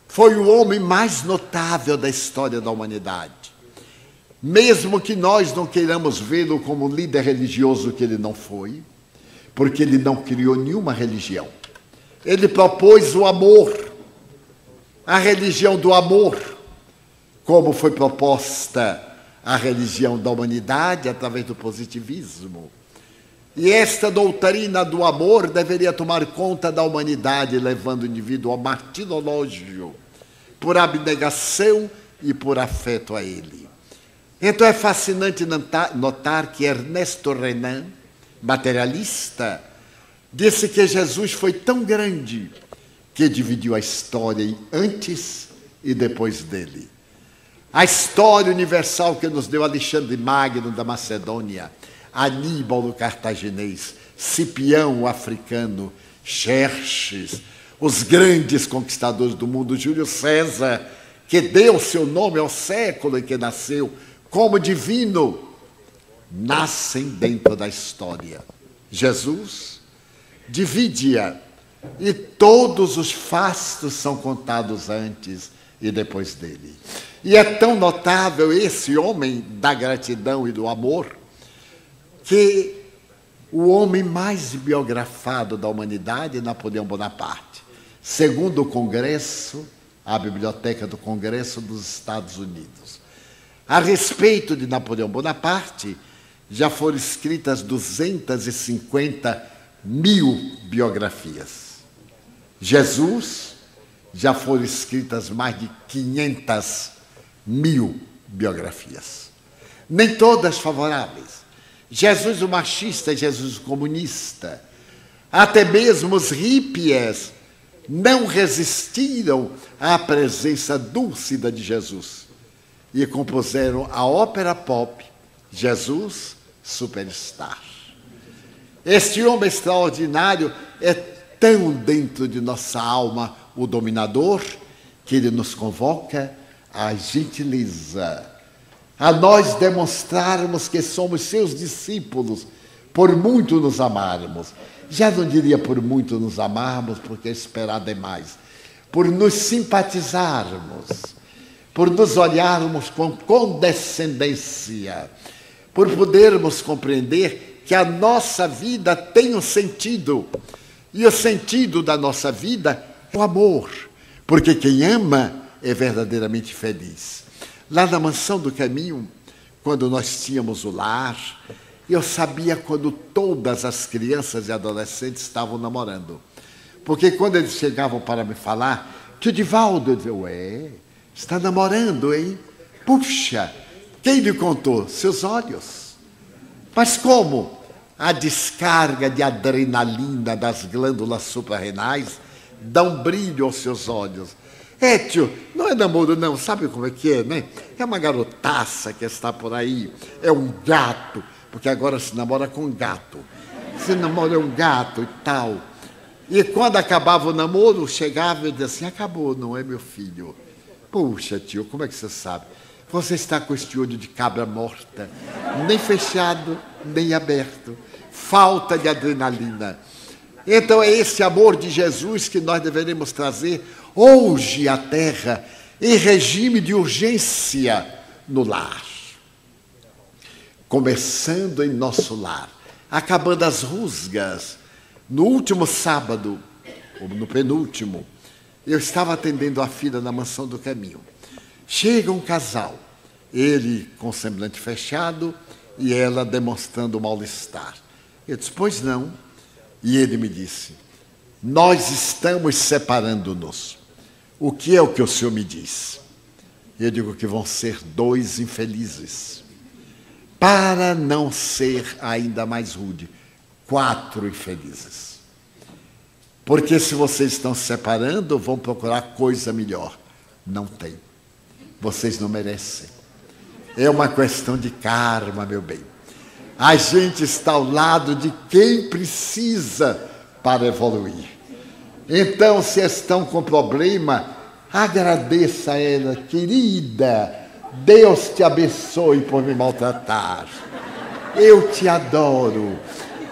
Foi o homem mais notável da história da humanidade. Mesmo que nós não queiramos vê-lo como um líder religioso, que ele não foi, porque ele não criou nenhuma religião. Ele propôs o amor, a religião do amor, como foi proposta a religião da humanidade através do positivismo. E esta doutrina do amor deveria tomar conta da humanidade, levando o indivíduo ao martirológio, por abnegação e por afeto a ele. Então é fascinante notar que Ernesto Renan, materialista, disse que Jesus foi tão grande que dividiu a história em antes e depois dele. A história universal que nos deu Alexandre Magno da Macedônia, Aníbal o cartaginês, Cipião o africano, Xerxes, os grandes conquistadores do mundo, Júlio César, que deu seu nome ao século em que nasceu, como divino, nascem dentro da história. Jesus divide-a e todos os fastos são contados antes e depois dele. E é tão notável esse homem da gratidão e do amor, que o homem mais biografado da humanidade é Napoleão Bonaparte. Segundo o Congresso, a Biblioteca do Congresso dos Estados Unidos. A respeito de Napoleão Bonaparte, já foram escritas 250 mil biografias. Jesus, já foram escritas mais de 500 mil biografias. Nem todas favoráveis. Jesus o machista, Jesus o comunista. Até mesmo os hippies não resistiram à presença dúlcida de Jesus e compuseram a ópera pop Jesus Superstar. Este homem extraordinário é tão dentro de nossa alma o dominador, que ele nos convoca à gentileza, a nós demonstrarmos que somos seus discípulos, por muito nos amarmos. Já não diria por muito nos amarmos, porque é esperar demais. Por nos simpatizarmos, por nos olharmos com condescendência, por podermos compreender que a nossa vida tem um sentido. E o sentido da nossa vida é o amor, porque quem ama é verdadeiramente feliz. Lá na Mansão do Caminho, quando nós tínhamos o lar, eu sabia quando todas as crianças e adolescentes estavam namorando. Porque quando eles chegavam para me falar, tio Divaldo, eu dizia, ué, está namorando, hein? Puxa, quem lhe contou? Seus olhos. Mas como? A descarga de adrenalina das glândulas suprarrenais dá um brilho aos seus olhos. É, tio, não é namoro não, sabe como é que é, né? É uma garotaça que está por aí, é um gato, porque agora se namora com gato. Se namora um gato e tal. E quando acabava o namoro, chegava e dizia assim, acabou, não é, meu filho? Puxa, tio, como é que você sabe? Você está com este olho de cabra morta, nem fechado, nem aberto. Falta de adrenalina. Então é esse amor de Jesus que nós deveremos trazer hoje à Terra, em regime de urgência no lar. Começando em nosso lar, acabando as rusgas. No último sábado, ou no penúltimo, eu estava atendendo a filha na Mansão do Caminho. Chega um casal, ele com o semblante fechado e ela demonstrando mal-estar. Eu disse, pois não. E ele me disse, nós estamos separando-nos. O que é o que o senhor me diz? Eu digo que vão ser 2 infelizes. Para não ser ainda mais rude, 4 infelizes. Porque se vocês estão se separando, vão procurar coisa melhor. Não tem. Vocês não merecem. É uma questão de karma, meu bem. A gente está ao lado de quem precisa para evoluir. Então, se estão com problema, agradeça a ela, querida. Deus te abençoe por me maltratar. Eu te adoro.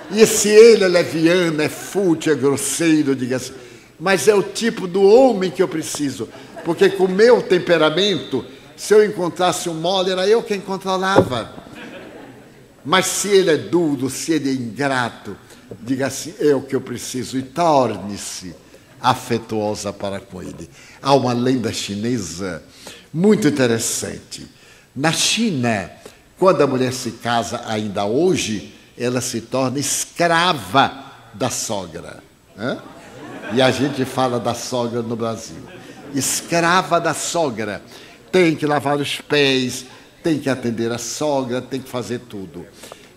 E se ele é leviano, é fútil, é grosseiro, diga assim, mas é o tipo do homem que eu preciso. Porque com o meu temperamento, se eu encontrasse um mole, era eu quem controlava. Mas se ele é duro, se ele é ingrato, diga assim, é o que eu preciso. E torne-se afetuosa para com ele. Há uma lenda chinesa muito interessante. Na China, quando a mulher se casa ainda hoje, ela se torna escrava da sogra. E a gente fala da sogra no Brasil. Escrava da sogra. Tem que lavar os pés, tem que atender a sogra, tem que fazer tudo.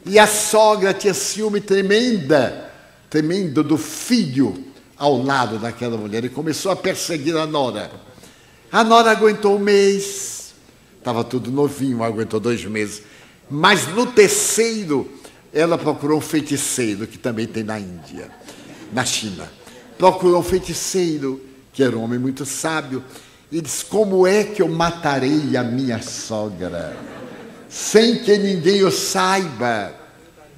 E a sogra tinha ciúme tremendo do filho ao lado daquela mulher e começou a perseguir a nora. A nora aguentou 1 mês, estava tudo novinho, aguentou 2 meses. Mas no 3º, ela procurou um feiticeiro, que também tem na Índia, na China. Procurou um feiticeiro, que era um homem muito sábio, e disse, como é que eu matarei a minha sogra, sem que ninguém o saiba?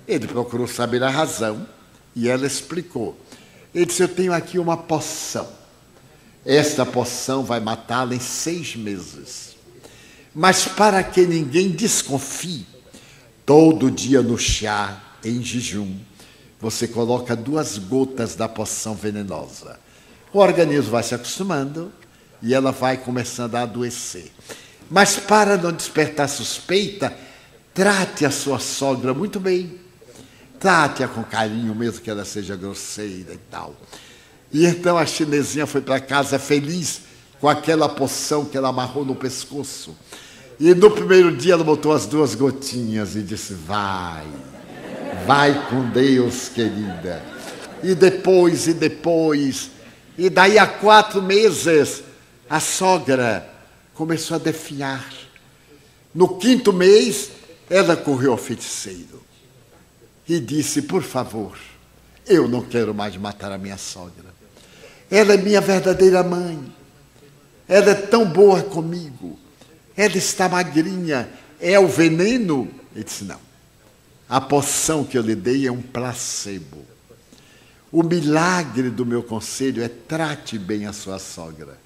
Ele procurou saber a razão, e ela explicou. Ele disse, eu tenho aqui uma poção. Esta poção vai matá-la em 6 meses. Mas para que ninguém desconfie, todo dia no chá, em jejum, você coloca 2 gotas da poção venenosa. O organismo vai se acostumando e ela vai começando a adoecer. Mas para não despertar suspeita, trate a sua sogra muito bem. Trate-a com carinho, mesmo que ela seja grosseira e tal. E então a chinesinha foi para casa feliz com aquela poção que ela amarrou no pescoço. E no primeiro dia ela botou as 2 gotinhas e disse, vai com Deus, querida. E depois, e daí a 4 meses, a sogra começou a definhar. No 5º mês, ela correu ao feiticeiro e disse, por favor, eu não quero mais matar a minha sogra. Ela é minha verdadeira mãe. Ela é tão boa comigo. Ela está magrinha. É o veneno? Ele disse, não. A poção que eu lhe dei é um placebo. O milagre do meu conselho é trate bem a sua sogra,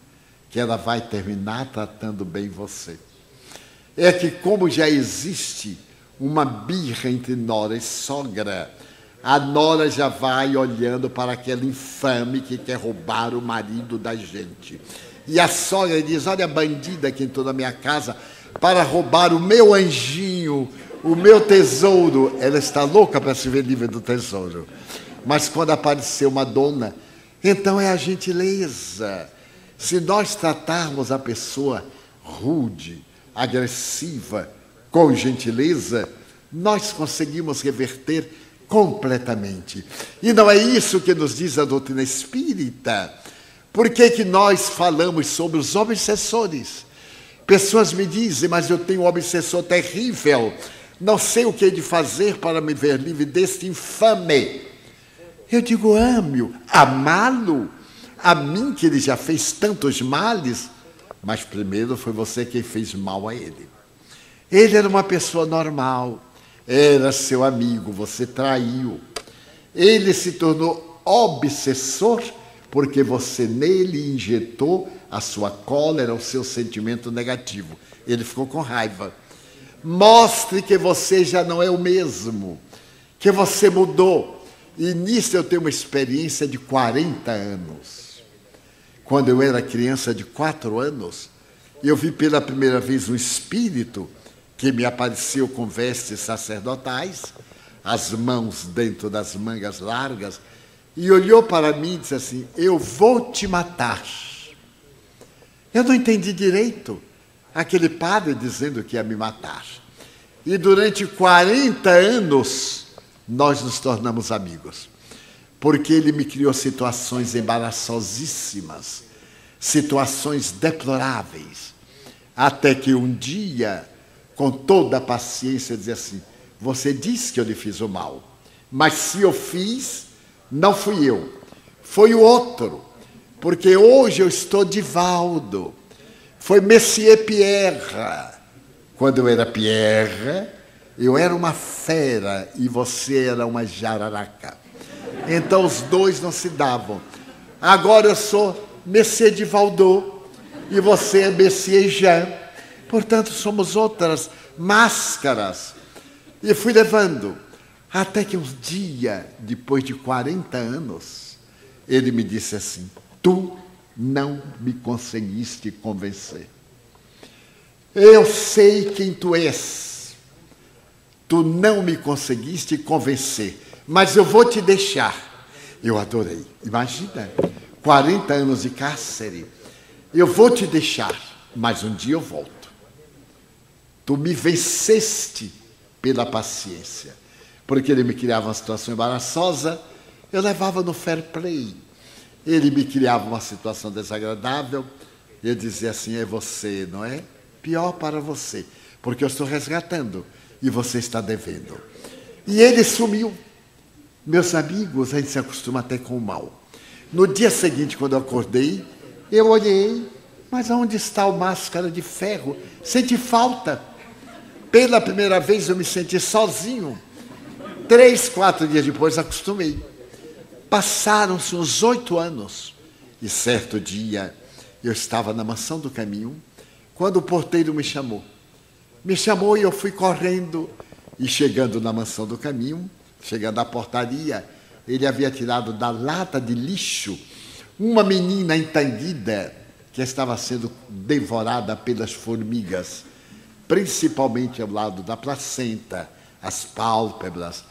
que ela vai terminar tratando bem você. É que como já existe uma birra entre nora e sogra, a nora já vai olhando para aquele infame que quer roubar o marido da gente. E a sogra diz, olha a bandida que entrou na minha casa para roubar o meu anjinho, o meu tesouro. Ela está louca para se ver livre do tesouro. Mas quando apareceu uma dona, então é a gentileza. Se nós tratarmos a pessoa rude, agressiva, com gentileza, nós conseguimos reverter completamente. E não é isso que nos diz a doutrina espírita. Por que nós falamos sobre os obsessores? Pessoas me dizem, mas eu tenho um obsessor terrível. Não sei o que hei de fazer para me ver livre deste infame. Eu digo, ame-o, amá-lo, a mim que ele já fez tantos males, mas primeiro foi você quem fez mal a ele. Ele era uma pessoa normal, era seu amigo, você traiu. Ele se tornou obsessor porque você nele injetou a sua cólera, o seu sentimento negativo. Ele ficou com raiva. Mostre que você já não é o mesmo, que você mudou. E nisso eu tenho uma experiência de 40 anos. Quando eu era criança de 4 anos, eu vi pela primeira vez um espírito que me apareceu com vestes sacerdotais, as mãos dentro das mangas largas, e olhou para mim e disse assim, eu vou te matar. Eu não entendi direito aquele padre dizendo que ia me matar. E durante 40 anos, nós nos tornamos amigos. Porque ele me criou situações embaraçosíssimas, situações deploráveis. Até que um dia, com toda a paciência, dizia assim, você disse que eu lhe fiz o mal, mas se eu fiz, não fui eu, foi o outro. Porque hoje eu estou Divaldo. Foi Messier Pierre. Quando eu era Pierre, eu era uma fera e você era uma jararaca. Então os dois não se davam. Agora eu sou Messier Divaldo e você é Messier Jean. Portanto, somos outras máscaras. E fui levando. Até que um dia, depois de 40 anos, ele me disse assim, tu não me conseguiste convencer. Eu sei quem tu és. Tu não me conseguiste convencer, mas eu vou te deixar. Eu adorei. Imagina, 40 anos de cárcere. Eu vou te deixar, mas um dia eu volto. Tu me venceste pela paciência. Porque ele me criava uma situação embaraçosa, eu levava no fair play. Ele me criava uma situação desagradável, eu dizia assim, é você, não é? Pior para você, porque eu estou resgatando e você está devendo. E ele sumiu. Meus amigos, a gente se acostuma até com o mal. No dia seguinte, quando eu acordei, eu olhei, mas onde está o máscara de ferro? Senti falta. Pela primeira vez eu me senti sozinho. 3, 4 dias depois acostumei. Passaram-se uns 8 anos. E certo dia eu estava na Mansão do Caminho, quando o porteiro me chamou. Me chamou e eu fui correndo. E chegando na Mansão do Caminho, chegando à portaria, ele havia tirado da lata de lixo uma menina entanguida que estava sendo devorada pelas formigas, principalmente ao lado da placenta, as pálpebras,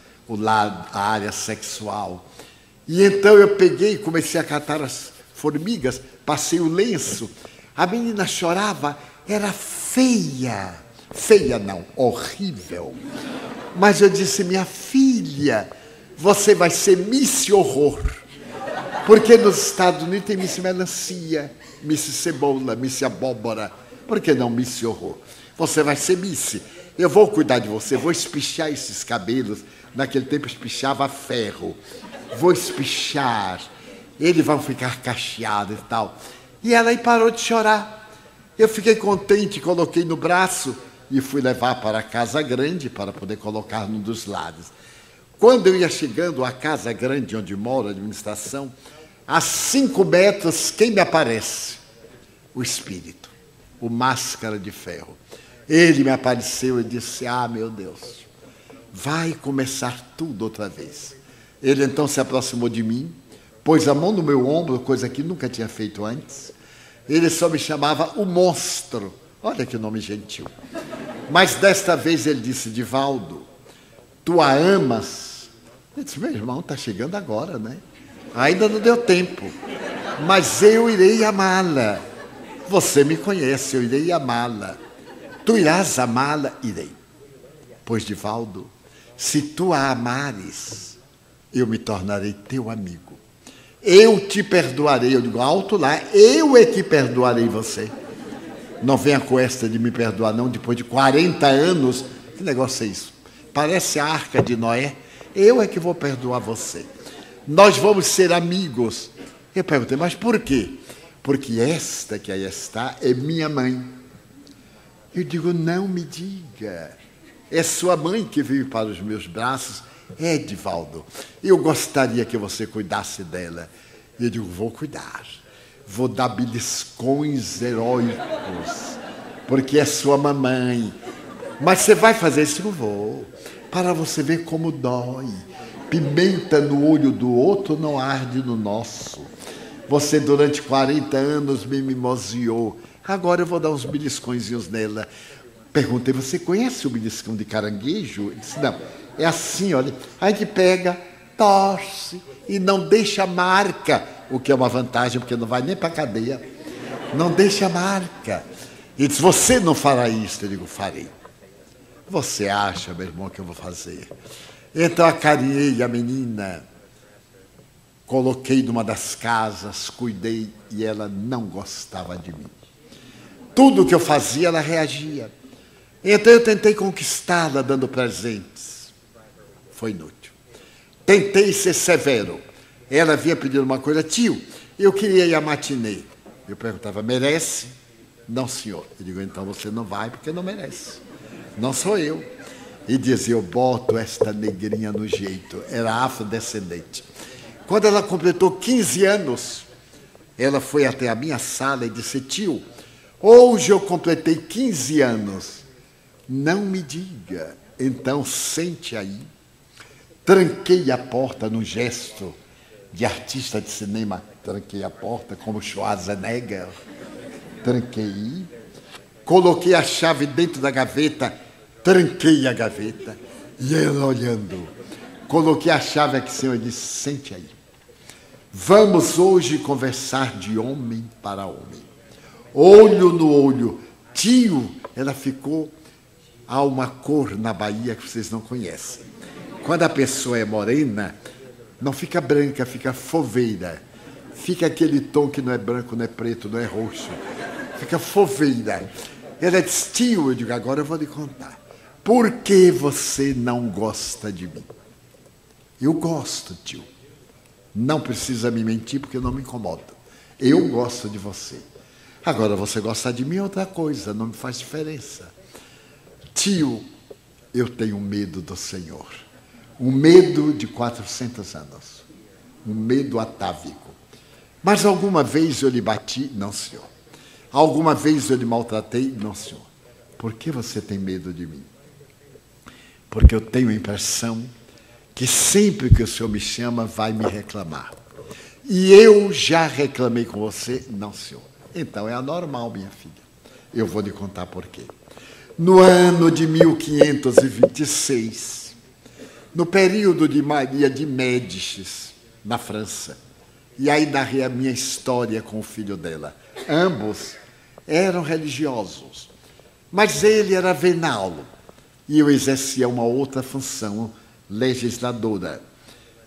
a área sexual. E então eu peguei e comecei a catar as formigas, passei o lenço. A menina chorava, era feia. Feia não, horrível. Mas eu disse, minha filha, você vai ser Miss Horror. Porque nos Estados Unidos tem Miss Melancia, Miss Cebola, Miss Abóbora. Por que não Miss Horror? Você vai ser Miss. Eu vou cuidar de você, vou espichar esses cabelos. Naquele tempo espichava ferro. Vou espichar. Eles vão ficar cacheados e tal. E ela aí parou de chorar. Eu fiquei contente, coloquei no braço e fui levar para a casa grande para poder colocar num dos lados. Quando eu ia chegando à casa grande onde mora a administração, a 5 metros, quem me aparece? O espírito, o máscara de ferro. Ele me apareceu e disse, meu Deus, vai começar tudo outra vez. Ele então se aproximou de mim, pôs a mão no meu ombro, coisa que nunca tinha feito antes. Ele só me chamava o monstro. Olha que nome gentil. Mas desta vez ele disse, Divaldo, tu a amas? Eu disse, meu irmão, está chegando agora, né? Ainda não deu tempo. Mas eu irei amá-la. Você me conhece, eu irei amá-la. Tu irás amá-la? Irei. Pois, Divaldo, se tu a amares, eu me tornarei teu amigo. Eu te perdoarei. Eu digo, alto lá, eu é que perdoarei você. Não venha com esta de me perdoar, não, depois de 40 anos. Que negócio é isso? parece a Arca de Noé, eu é que vou perdoar você. Nós vamos ser amigos. Eu perguntei, mas por quê? Porque esta que aí está é minha mãe. Eu digo, não me diga. É sua mãe que veio para os meus braços. Edivaldo, eu gostaria que você cuidasse dela. Eu digo, vou cuidar. Vou dar beliscões heróicos, porque é sua mamãe. Mas você vai fazer isso? Eu vou. Para você ver como dói. Pimenta no olho do outro não arde no nosso. Você durante 40 anos me mimoseou. Agora eu vou dar uns beliscõezinhos nela. Perguntei, você conhece o beliscão de caranguejo? Ele disse, não. É assim, olha. A gente pega, torce e não deixa marca. O que é uma vantagem, porque não vai nem para a cadeia. Não deixa marca. Ele disse, você não fará isso? Eu digo, farei. Você acha, meu irmão, que eu vou fazer? Então acarinhei a menina, coloquei numa das casas, cuidei, e ela não gostava de mim. Tudo que eu fazia, ela reagia. Então eu tentei conquistá-la dando presentes. Foi inútil. Tentei ser severo. Ela vinha pedindo uma coisa, tio, eu queria ir à matinê. Eu perguntava, merece? Não, senhor. Eu digo, então você não vai porque não merece. Não sou eu. E dizia, eu boto esta negrinha no jeito. Era afrodescendente. Quando ela completou 15 anos, ela foi até a minha sala e disse, tio, hoje eu completei 15 anos. Não me diga. Então, sente aí. Tranquei a porta no gesto de artista de cinema. Tranquei a porta como Schwarzenegger. Tranquei. Coloquei a chave dentro da gaveta. Tranquei a gaveta. E ela olhando. Coloquei a chave aqui, senhor, e disse, sente aí. Vamos hoje conversar de homem para homem. Olho no olho. Tio, ela ficou... Há uma cor na Bahia que vocês não conhecem. Quando a pessoa é morena, não fica branca, fica foveira. Fica aquele tom que não é branco, não é preto, não é roxo. Fica foveira. Ela disse, tio, eu digo, agora eu vou lhe contar. Por que você não gosta de mim? Eu gosto, tio. Não precisa me mentir porque eu não me incomodo. Eu gosto de você. Agora, você gostar de mim é outra coisa, não me faz diferença. Tio, eu tenho medo do Senhor. Um medo de 400 anos. Um medo atávico. Mas alguma vez eu lhe bati? Não, senhor. Alguma vez eu lhe maltratei? Não, senhor. Por que você tem medo de mim? Porque eu tenho a impressão que sempre que o senhor me chama, vai me reclamar. E eu já reclamei com você? Não, senhor. Então é anormal, minha filha. Eu vou lhe contar por quê. No ano de 1526, no período de Maria de Médicis, na França, e aí narrei a minha história com o filho dela. Ambos eram religiosos, mas ele era venal e eu exercia uma outra função legisladora.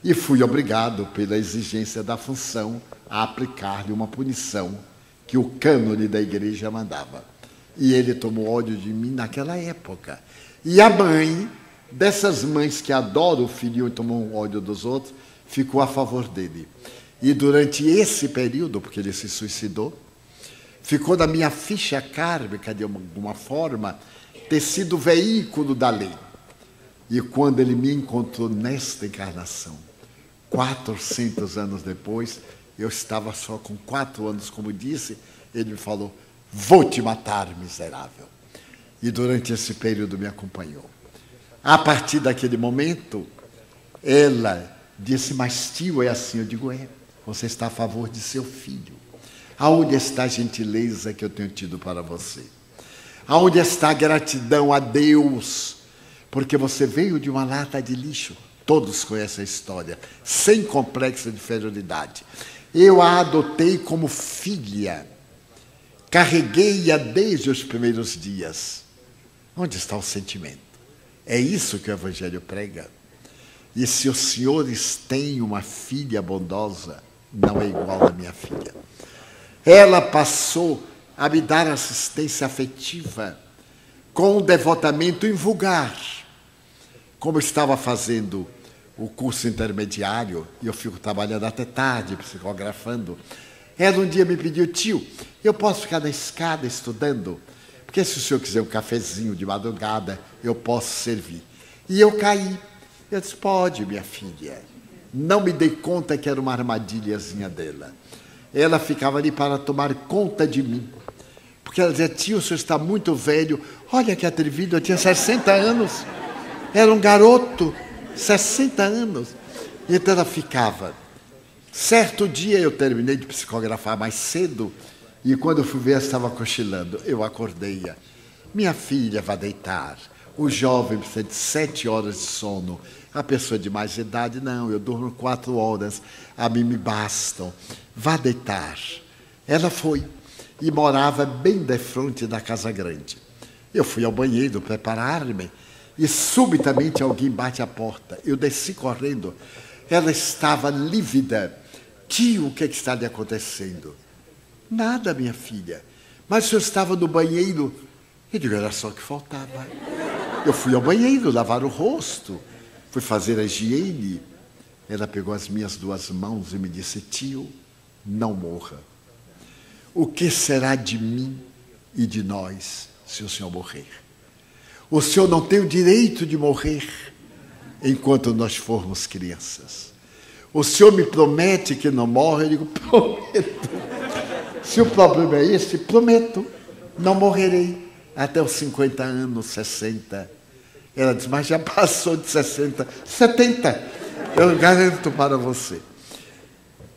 E fui obrigado, pela exigência da função, a aplicar-lhe uma punição que o cânone da igreja mandava. E ele tomou ódio de mim naquela época. E a mãe, dessas mães que adoram o filhinho e tomam ódio dos outros, ficou a favor dele. E durante esse período, porque ele se suicidou, ficou na minha ficha kármica, de alguma forma, ter sido veículo da lei. E quando ele me encontrou nesta encarnação, 400 anos depois, eu estava só com 4 anos, como disse, ele me falou, vou te matar, miserável. E durante esse período me acompanhou. A partir daquele momento, ela disse, mas tio, é assim? Eu digo, é, você está a favor de seu filho. Aonde está a gentileza que eu tenho tido para você? Aonde está a gratidão a Deus? Porque você veio de uma lata de lixo. Todos conhecem a história, sem complexo de inferioridade. Eu a adotei como filha. Carreguei-a desde os primeiros dias. Onde está o sentimento? É isso que o Evangelho prega. E se os senhores têm uma filha bondosa, não é igual à minha filha. Ela passou a me dar assistência afetiva com um devotamento invulgar. Como eu estava fazendo o curso intermediário, e eu fico trabalhando até tarde, psicografando, ela um dia me pediu: tio, eu posso ficar na escada estudando? Porque se o senhor quiser um cafezinho de madrugada, eu posso servir. E eu caí. Eu disse: pode, minha filha. Não me dei conta que era uma armadilhazinha dela. Ela ficava ali para tomar conta de mim. Porque ela dizia: tio, o senhor está muito velho. Olha que atrevido, eu tinha 60 anos. Era um garoto, 60 anos. Então ela ficava. Certo dia eu terminei de psicografar mais cedo, e quando eu fui ver, ela estava cochilando. Eu acordei-a. Minha filha, vá deitar. O jovem precisa de 7 horas de sono. A pessoa de mais idade, não, eu durmo 4 horas. A mim me bastam. Vá deitar. Ela foi. E morava bem defronte da casa grande. Eu fui ao banheiro preparar-me, e subitamente alguém bate à porta. Eu desci correndo. Ela estava lívida. Tio, o que está lhe acontecendo? Nada, minha filha. Mas o senhor estava no banheiro? Eu digo: era só o que faltava. Eu fui ao banheiro lavar o rosto. Fui fazer a higiene. Ela pegou as minhas 2 mãos e me disse: tio, não morra. O que será de mim e de nós se o senhor morrer? O senhor não tem o direito de morrer enquanto nós formos crianças. O senhor me promete que não morre? Eu digo: prometo. Se o problema é esse, prometo. Não morrerei até os 50 anos, 60. Ela diz: mas já passou de 60, 70. Eu garanto para você.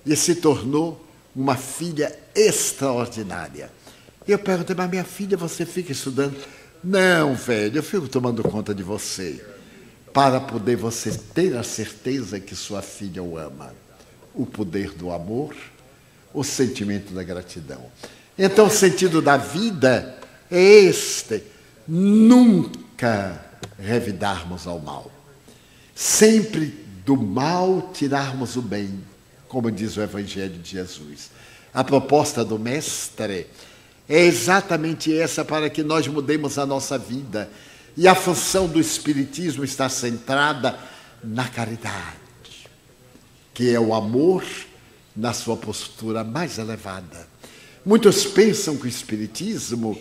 E se tornou uma filha extraordinária. E eu perguntei: mas minha filha, você fica estudando? Não, velho, eu fico tomando conta de você, para poder você ter a certeza que sua filha o ama. O poder do amor, o sentimento da gratidão. Então, o sentido da vida é este: nunca revidarmos ao mal. Sempre do mal tirarmos o bem, como diz o Evangelho de Jesus. A proposta do Mestre é exatamente essa, para que nós mudemos a nossa vida. E a função do Espiritismo está centrada na caridade, que é o amor na sua postura mais elevada. Muitos pensam que o Espiritismo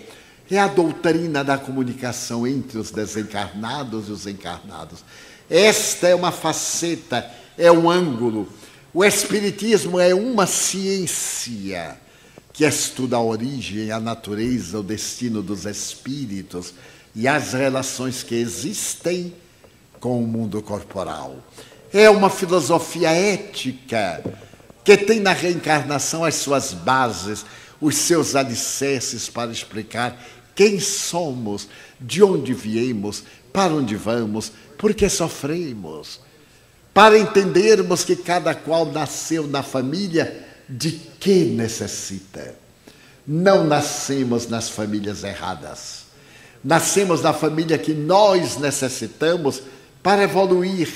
é a doutrina da comunicação entre os desencarnados e os encarnados. Esta é uma faceta, é um ângulo. O Espiritismo é uma ciência que estuda a origem, a natureza, o destino dos espíritos e as relações que existem com o mundo corporal. É uma filosofia ética que tem na reencarnação as suas bases, os seus alicerces para explicar quem somos, de onde viemos, para onde vamos, por que sofremos, para entendermos que cada qual nasceu na família de que necessita. Não nascemos nas famílias erradas. Nascemos na família que nós necessitamos para evoluir.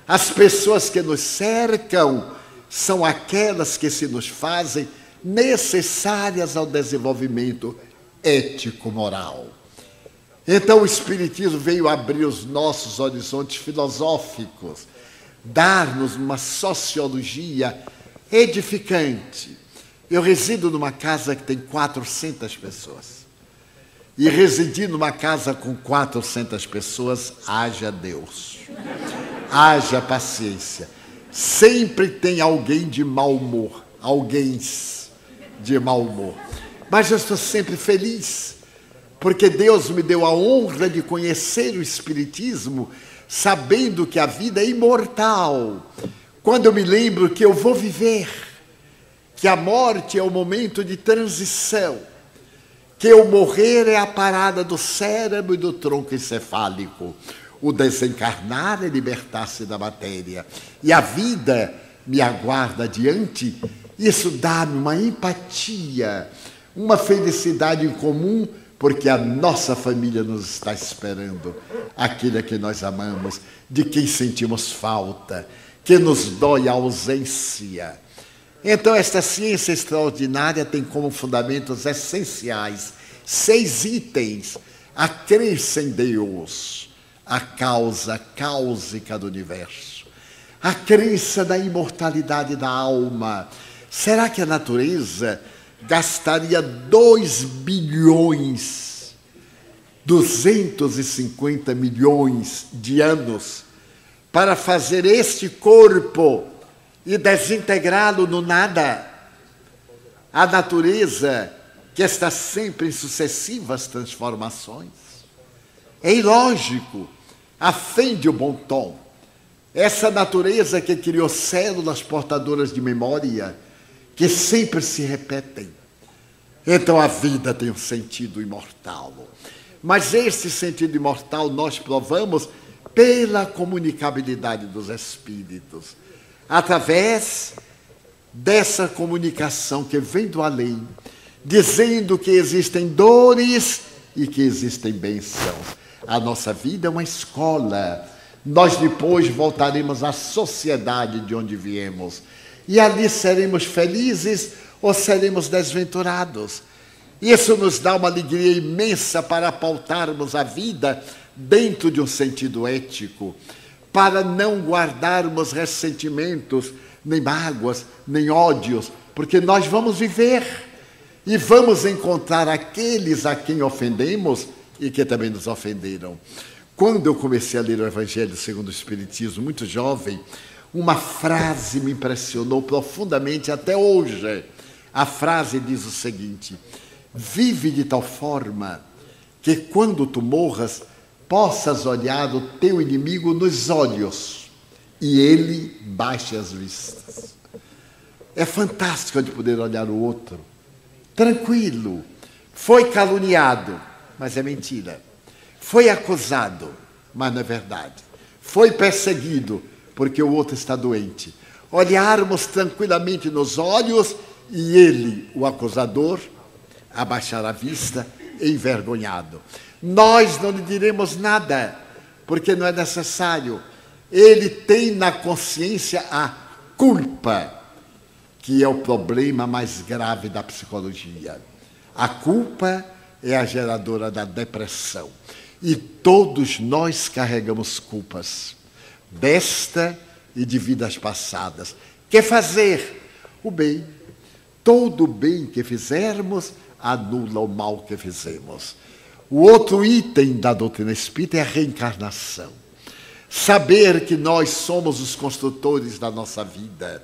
As pessoas que nos cercam são aquelas que se nos fazem necessárias ao desenvolvimento ético-moral. Então o Espiritismo veio abrir os nossos horizontes filosóficos, dar-nos uma sociologia edificante. Eu resido numa casa que tem 400 pessoas. E residir numa casa com 400 pessoas, haja Deus, haja paciência. Sempre tem alguém de mau humor, alguém de mau humor. Mas eu estou sempre feliz, porque Deus me deu a honra de conhecer o Espiritismo, sabendo que a vida é imortal. Quando eu me lembro que eu vou viver, que a morte é o momento de transição, que o morrer é a parada do cérebro e do tronco encefálico, o desencarnar é libertar-se da matéria, e a vida me aguarda adiante. Isso dá-me uma empatia, uma felicidade em comum, porque a nossa família nos está esperando, aquele que nós amamos, de quem sentimos falta, que nos dói a ausência. Então, esta ciência extraordinária tem como fundamentos essenciais 6 itens: a crença em Deus, a causa cáusica do universo, a crença da imortalidade da alma. Será que a natureza gastaria 2 bilhões, 250 milhões de anos para fazer este corpo e desintegrá-lo no nada? A natureza, que está sempre em sucessivas transformações, é ilógico, ofende o bom tom. Essa natureza que criou células portadoras de memória, que sempre se repetem. Então a vida tem um sentido imortal. Mas esse sentido imortal nós provamos pela comunicabilidade dos espíritos, através dessa comunicação que vem do além, dizendo que existem dores e que existem bênçãos. A nossa vida é uma escola. Nós depois voltaremos à sociedade de onde viemos. E ali seremos felizes ou seremos desventurados. Isso nos dá uma alegria imensa para pautarmos a vida dentro de um sentido ético, para não guardarmos ressentimentos, nem mágoas, nem ódios, porque nós vamos viver e vamos encontrar aqueles a quem ofendemos e que também nos ofenderam. Quando eu comecei a ler o Evangelho segundo o Espiritismo, muito jovem, uma frase me impressionou profundamente até hoje. A frase diz o seguinte: vive de tal forma que quando tu morras, possas olhar o teu inimigo nos olhos e ele baixe as vistas. É fantástico de poder olhar o outro tranquilo. Foi caluniado, mas é mentira. Foi acusado, mas não é verdade. Foi perseguido, porque o outro está doente. Olharmos tranquilamente nos olhos e ele, o acusador, abaixar a vista, envergonhado. Nós não lhe diremos nada, porque não é necessário. Ele tem na consciência a culpa, que é o problema mais grave da psicologia. A culpa é a geradora da depressão. E todos nós carregamos culpas, desta e de vidas passadas. Que fazer? O bem. Todo o bem que fizermos anula o mal que fizemos. O outro item da doutrina espírita é a reencarnação. Saber que nós somos os construtores da nossa vida,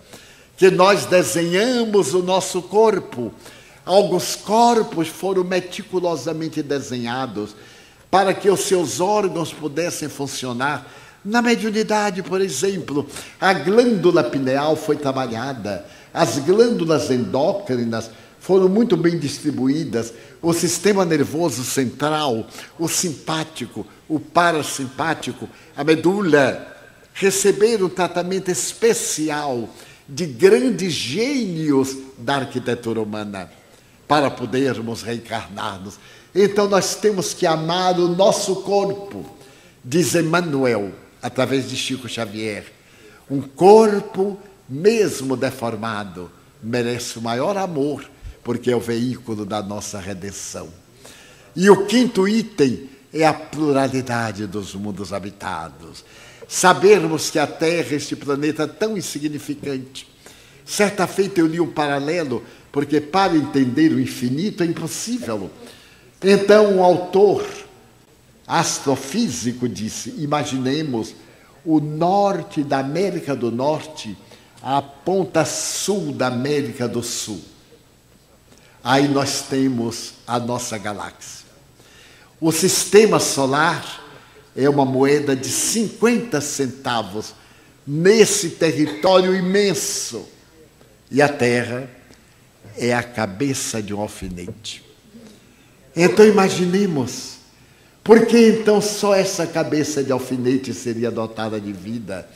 que nós desenhamos o nosso corpo. Alguns corpos foram meticulosamente desenhados para que os seus órgãos pudessem funcionar. Na mediunidade, por exemplo, a glândula pineal foi trabalhada, as glândulas endócrinas foram muito bem distribuídas, o sistema nervoso central, o simpático, o parasimpático, a medula, receberam um tratamento especial de grandes gênios da arquitetura humana para podermos reencarnar-nos. Então nós temos que amar o nosso corpo, diz Emmanuel, através de Chico Xavier. Um corpo, mesmo deformado, merece o maior amor, porque é o veículo da nossa redenção. E o quinto item é a pluralidade dos mundos habitados. Sabermos que a Terra, este planeta tão insignificante. Certa feita eu li um paralelo, porque para entender o infinito é impossível. Então um autor astrofísico disse: imaginemos o norte da América do Norte, a ponta sul da América do Sul. Aí nós temos a nossa galáxia. O sistema solar é uma moeda de 50 centavos nesse território imenso. E a Terra é a cabeça de um alfinete. Então imaginemos, por que então só essa cabeça de alfinete seria dotada de vida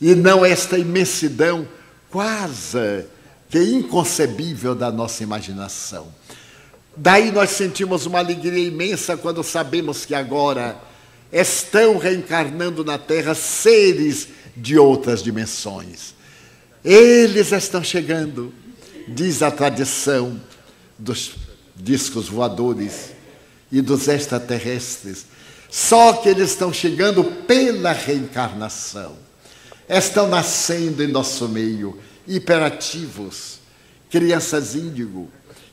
e não esta imensidão quase que inconcebível da nossa imaginação? Daí nós sentimos uma alegria imensa quando sabemos que agora estão reencarnando na Terra seres de outras dimensões. Eles estão chegando, diz a tradição dos discos voadores e dos extraterrestres. Só que eles estão chegando pela reencarnação. Estão nascendo em nosso meio, hiperativos, crianças índigo,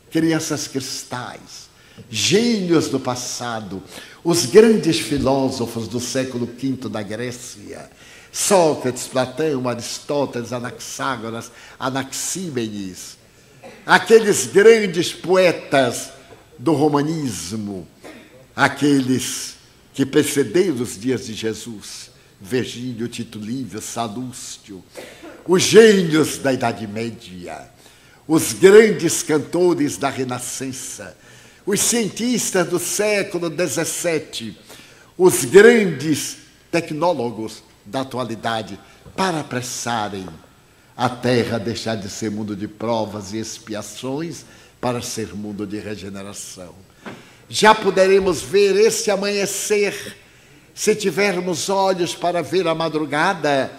crianças cristais, gênios do passado, os grandes filósofos do século V da Grécia, Sócrates, Platão, Aristóteles, Anaxágoras, Anaxímenes, aqueles grandes poetas do romanismo, aqueles que precederam os dias de Jesus, Virgílio, Tito Livio, Salúcio, os gênios da Idade Média, os grandes cantores da Renascença, os cientistas do século XVII, os grandes tecnólogos da atualidade, para apressarem a Terra a deixar de ser mundo de provas e expiações para ser mundo de regeneração. Já poderemos ver esse amanhecer, se tivermos olhos para ver a madrugada,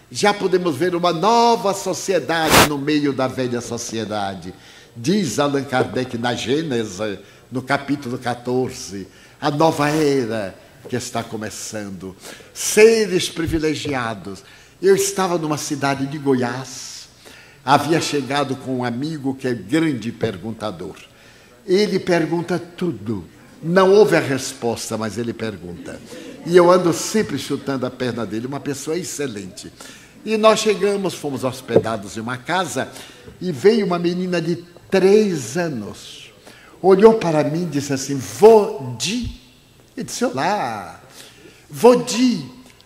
já podemos ver uma nova sociedade no meio da velha sociedade. Diz Allan Kardec na Gênese, no capítulo 14, a nova era que está começando. Seres privilegiados. Eu estava numa cidade de Goiás, havia chegado com um amigo que é grande perguntador. Ele pergunta tudo. Não houve a resposta, mas ele pergunta. E eu ando sempre chutando a perna dele, uma pessoa excelente. E nós chegamos, fomos hospedados em uma casa, e veio uma menina de 3 anos. Olhou para mim e disse assim, Vodi. Eu disse, olá, Vodi,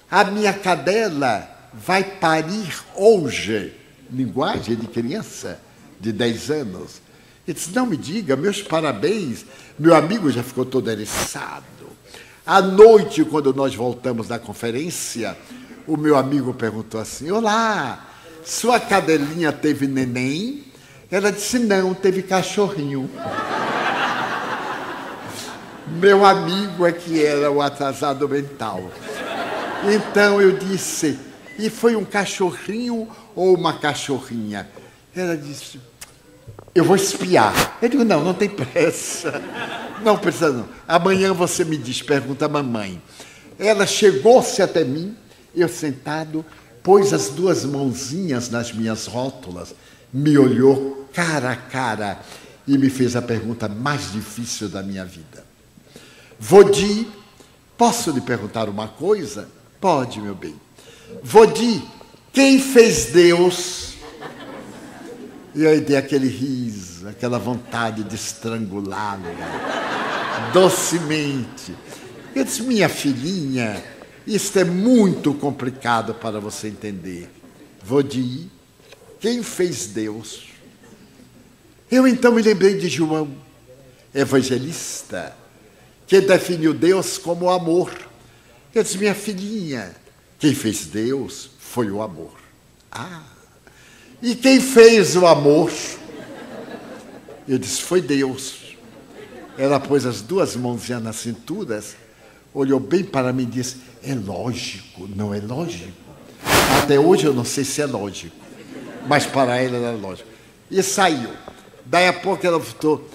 a minha cadela vai parir hoje. Linguagem de criança de 10 anos. Ele disse, não me diga, meus parabéns. Meu amigo já ficou todo eriçado. À noite, quando nós voltamos da conferência, o meu amigo perguntou assim, olá, sua cadelinha teve neném? Ela disse, não, teve cachorrinho. Meu amigo é que era o atrasado mental. Então eu disse, e foi um cachorrinho ou uma cachorrinha? Ela disse, eu vou espiar. Eu digo, não tem pressa. Não precisa não. Amanhã você me diz, pergunta a mamãe. Ela chegou-se até mim, eu sentado, pôs as 2 mãozinhas nas minhas rótulas, me olhou cara a cara e me fez a pergunta mais difícil da minha vida. Vodi, posso lhe perguntar uma coisa? Pode, meu bem. Vodi, quem fez Deus? E aí dei aquele riso, aquela vontade de estrangulá-lo, docemente. Eu disse, minha filhinha, isto é muito complicado para você entender. Vodi, quem fez Deus? Eu então me lembrei de João, evangelista, que definiu Deus como amor. Eu disse, minha filhinha, quem fez Deus foi o amor. Ah, e quem fez o amor? Eu disse, foi Deus. Ela pôs as 2 mãozinhas nas cinturas, olhou bem para mim e disse, é lógico, não é lógico? Até hoje eu não sei se é lógico, mas para ela era lógico. E saiu. Daí a pouco ela voltou,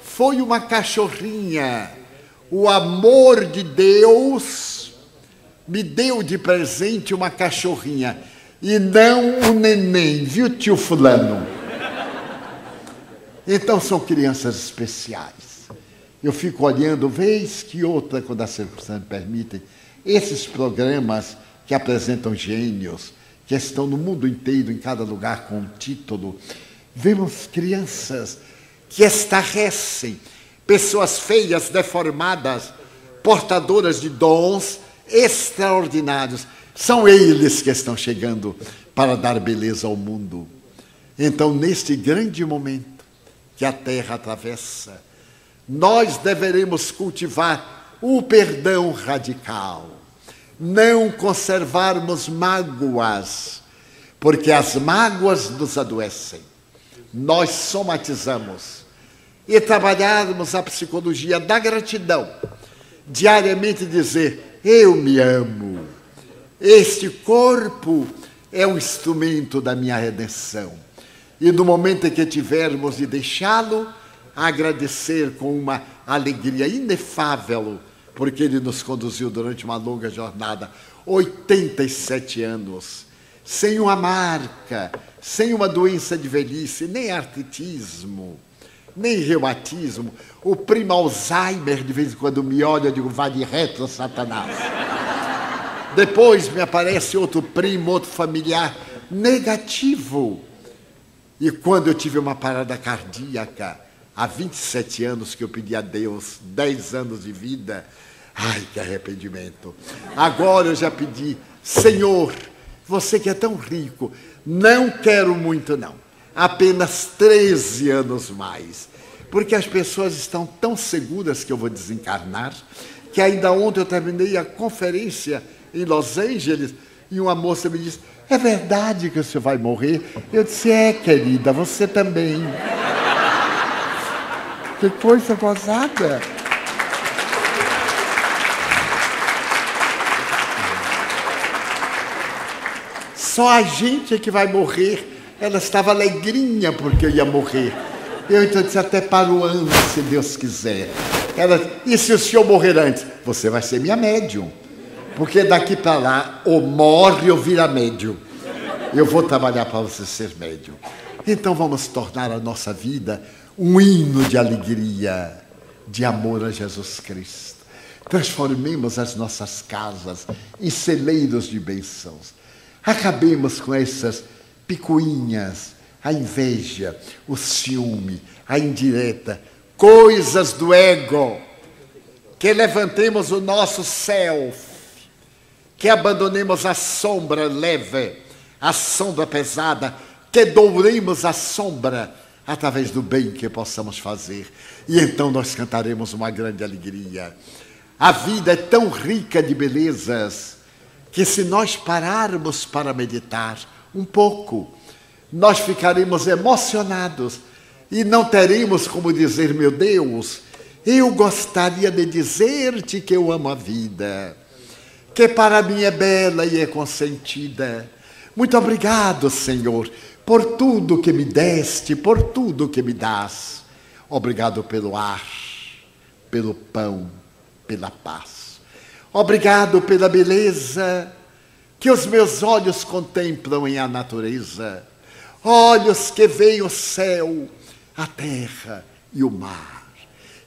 foi uma cachorrinha. O amor de Deus me deu de presente uma cachorrinha. E não um neném, viu, tio fulano? Então são crianças especiais. Eu fico olhando, vez que outra, quando as circunstâncias permitem, esses programas que apresentam gênios, que estão no mundo inteiro, em cada lugar com um título, vemos crianças que estarrecem, pessoas feias, deformadas, portadoras de dons extraordinários. São eles que estão chegando para dar beleza ao mundo. Então, neste grande momento que a Terra atravessa, nós deveremos cultivar o perdão radical, não conservarmos mágoas, porque as mágoas nos adoecem. Nós somatizamos e trabalharmos a psicologia da gratidão, diariamente dizer, eu me amo, este corpo é um instrumento da minha redenção. E no momento em que tivermos de deixá-lo, agradecer com uma alegria inefável, porque Ele nos conduziu durante uma longa jornada, 87 anos, sem uma marca, sem uma doença de velhice, nem artritismo, nem reumatismo. O primo Alzheimer, de vez em quando me olha, eu digo, vai de reto, Satanás. Depois me aparece outro primo, outro familiar, negativo. E quando eu tive uma parada cardíaca, há 27 anos que eu pedi a Deus 10 anos de vida, ai, que arrependimento. Agora eu já pedi, Senhor, você que é tão rico, não quero muito não, apenas 13 anos mais. Porque as pessoas estão tão seguras que eu vou desencarnar, que ainda ontem eu terminei a conferência em Los Angeles e uma moça me disse, é verdade que o senhor vai morrer? Eu disse, é, querida, você também. Que coisa gozada. Só a gente é que vai morrer. Ela estava alegrinha porque eu ia morrer. Eu então disse, até para o ano, se Deus quiser. Ela, e se o senhor morrer antes? Você vai ser minha médium. Porque daqui para lá, ou morre ou vira médium. Eu vou trabalhar para você ser médium. Então vamos tornar a nossa vida um hino de alegria, de amor a Jesus Cristo. Transformemos as nossas casas em celeiros de bênçãos. Acabemos com essas picuinhas, a inveja, o ciúme, a indireta, coisas do ego. Que levantemos o nosso self, que abandonemos a sombra leve, a sombra pesada, que douremos a sombra através do bem que possamos fazer. E então nós cantaremos uma grande alegria. A vida é tão rica de belezas que se nós pararmos para meditar um pouco, nós ficaremos emocionados e não teremos como dizer, meu Deus, eu gostaria de dizer-te que eu amo a vida, que para mim é bela e é consentida. Muito obrigado, Senhor, por tudo que me deste, por tudo que me dás. Obrigado pelo ar, pelo pão, pela paz. Obrigado pela beleza que os meus olhos contemplam em a natureza. Olhos que veem o céu, a terra e o mar,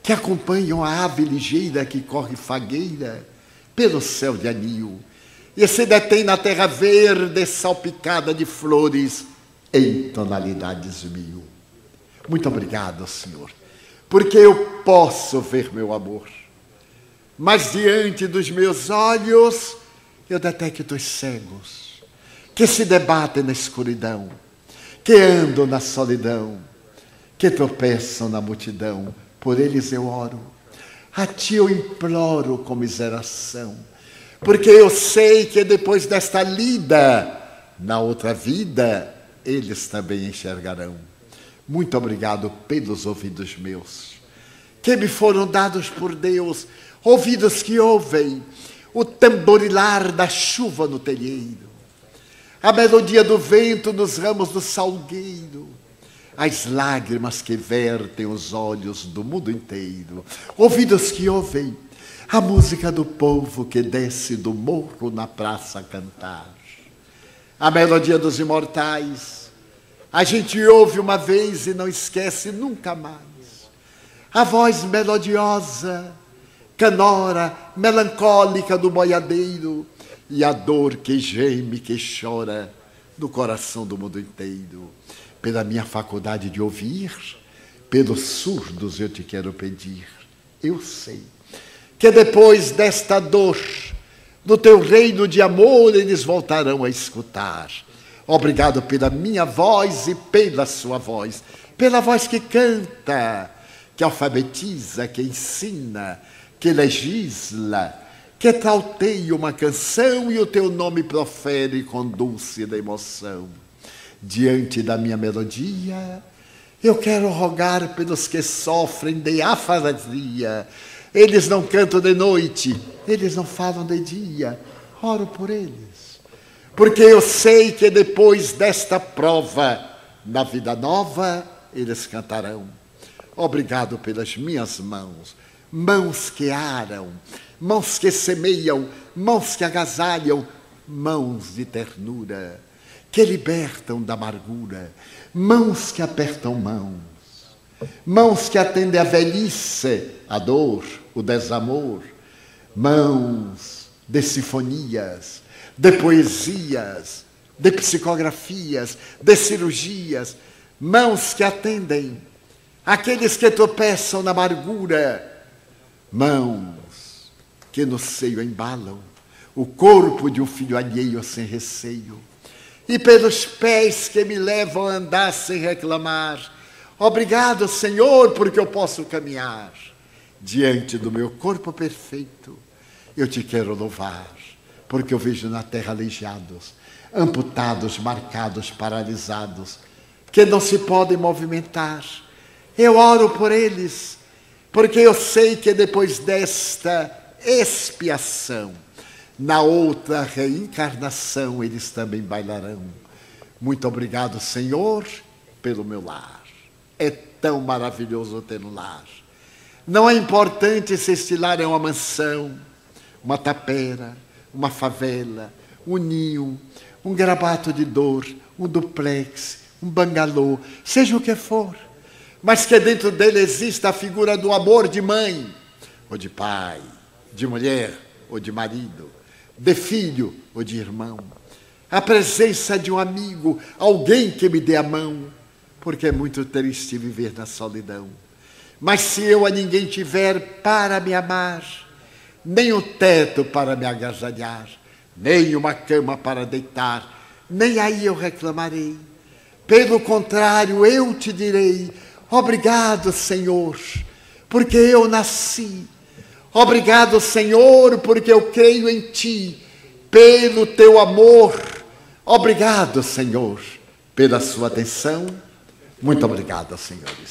que acompanham a ave ligeira que corre fagueira pelo céu de anil e se detém na terra verde salpicada de flores em tonalidades mil. Muito obrigado, Senhor, porque eu posso ver meu amor, mas diante dos meus olhos eu detecto os cegos que se debatem na escuridão, que andam na solidão, que tropeçam na multidão. Por eles eu oro, a ti eu imploro comiseração, porque eu sei que depois desta lida, na outra vida, eles também enxergarão. Muito obrigado pelos ouvidos meus, que me foram dados por Deus, ouvidos que ouvem o tamborilar da chuva no telheiro, a melodia do vento nos ramos do salgueiro, as lágrimas que vertem os olhos do mundo inteiro, ouvidos que ouvem a música do povo que desce do morro na praça a cantar, a melodia dos imortais, a gente ouve uma vez e não esquece nunca mais, a voz melodiosa, canora, melancólica do boiadeiro e a dor que geme, que chora no coração do mundo inteiro. Pela minha faculdade de ouvir, pelos surdos eu te quero pedir. Eu sei que depois desta dor, no teu reino de amor, eles voltarão a escutar. Obrigado pela minha voz e pela sua voz, pela voz que canta, que alfabetiza, que ensina, que legisla, que trauteia uma canção e o teu nome profere com dúlcida emoção. Diante da minha melodia, eu quero rogar pelos que sofrem de afasia. Eles não cantam de noite, eles não falam de dia. Oro por eles, porque eu sei que depois desta prova, na vida nova, eles cantarão. Obrigado pelas minhas mãos, mãos que aram, mãos que semeiam, mãos que agasalham, mãos de ternura, que libertam da amargura, mãos que apertam mãos, mãos que atendem a velhice, a dor, o desamor, mãos de sinfonias, de poesias, de psicografias, de cirurgias, mãos que atendem aqueles que tropeçam na amargura, mãos que no seio embalam o corpo de um filho alheio sem receio, e pelos pés que me levam a andar sem reclamar. Obrigado, Senhor, porque eu posso caminhar diante do meu corpo perfeito. Eu te quero louvar, porque eu vejo na terra aleijados, amputados, marcados, paralisados, que não se podem movimentar. Eu oro por eles, porque eu sei que depois desta expiação, na outra reencarnação, eles também bailarão. Muito obrigado, Senhor, pelo meu lar. É tão maravilhoso ter um lar. Não é importante se este lar é uma mansão, uma tapera, uma favela, um ninho, um grabato de dor, um duplex, um bangalô, seja o que for, mas que dentro dele exista a figura do amor de mãe, ou de pai, de mulher, ou de marido, de filho ou de irmão, a presença de um amigo, alguém que me dê a mão, porque é muito triste viver na solidão. Mas se eu a ninguém tiver para me amar, nem um teto para me agasalhar, nem uma cama para deitar, nem aí eu reclamarei. Pelo contrário, eu te direi: obrigado, Senhor, porque eu nasci. Obrigado, Senhor, porque eu creio em Ti, pelo Teu amor. Obrigado, Senhor, pela sua atenção. Muito obrigado, senhores.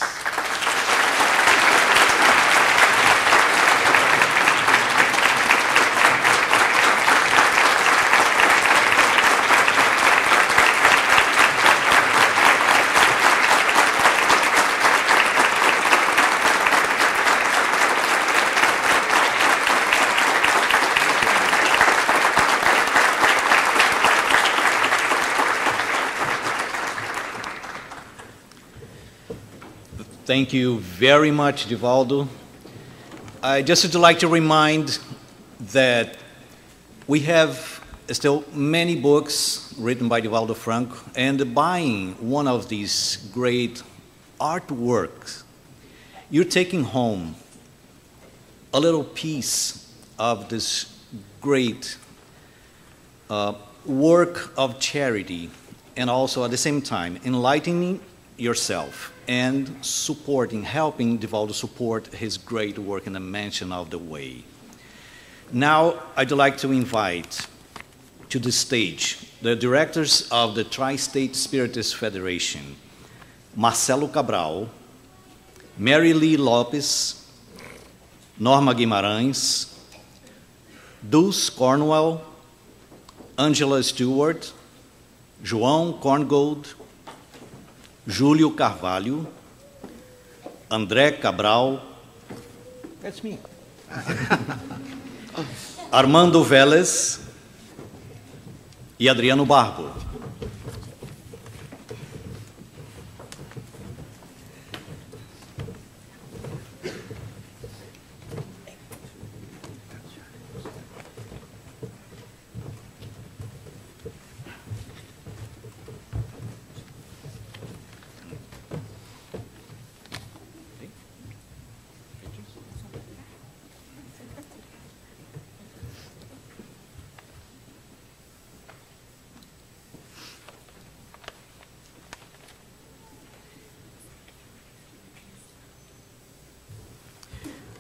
Thank you very much, Divaldo. I just would like to remind that we have still many books written by Divaldo Franco, and buying one of these great artworks, you're taking home a little piece of this great work of charity, and also at the same time enlightening yourself and supporting, helping Divaldo support his great work in the Mansion of the Way. Now, I'd like to invite to the stage the directors of the Tri-State Spiritist Federation, Marcelo Cabral, Mary Lee Lopes, Norma Guimarães, Dulce Cornwell, Angela Stewart, João Korngold, Júlio Carvalho, André Cabral, that's me, Armando Vélez e Adriano Barbo.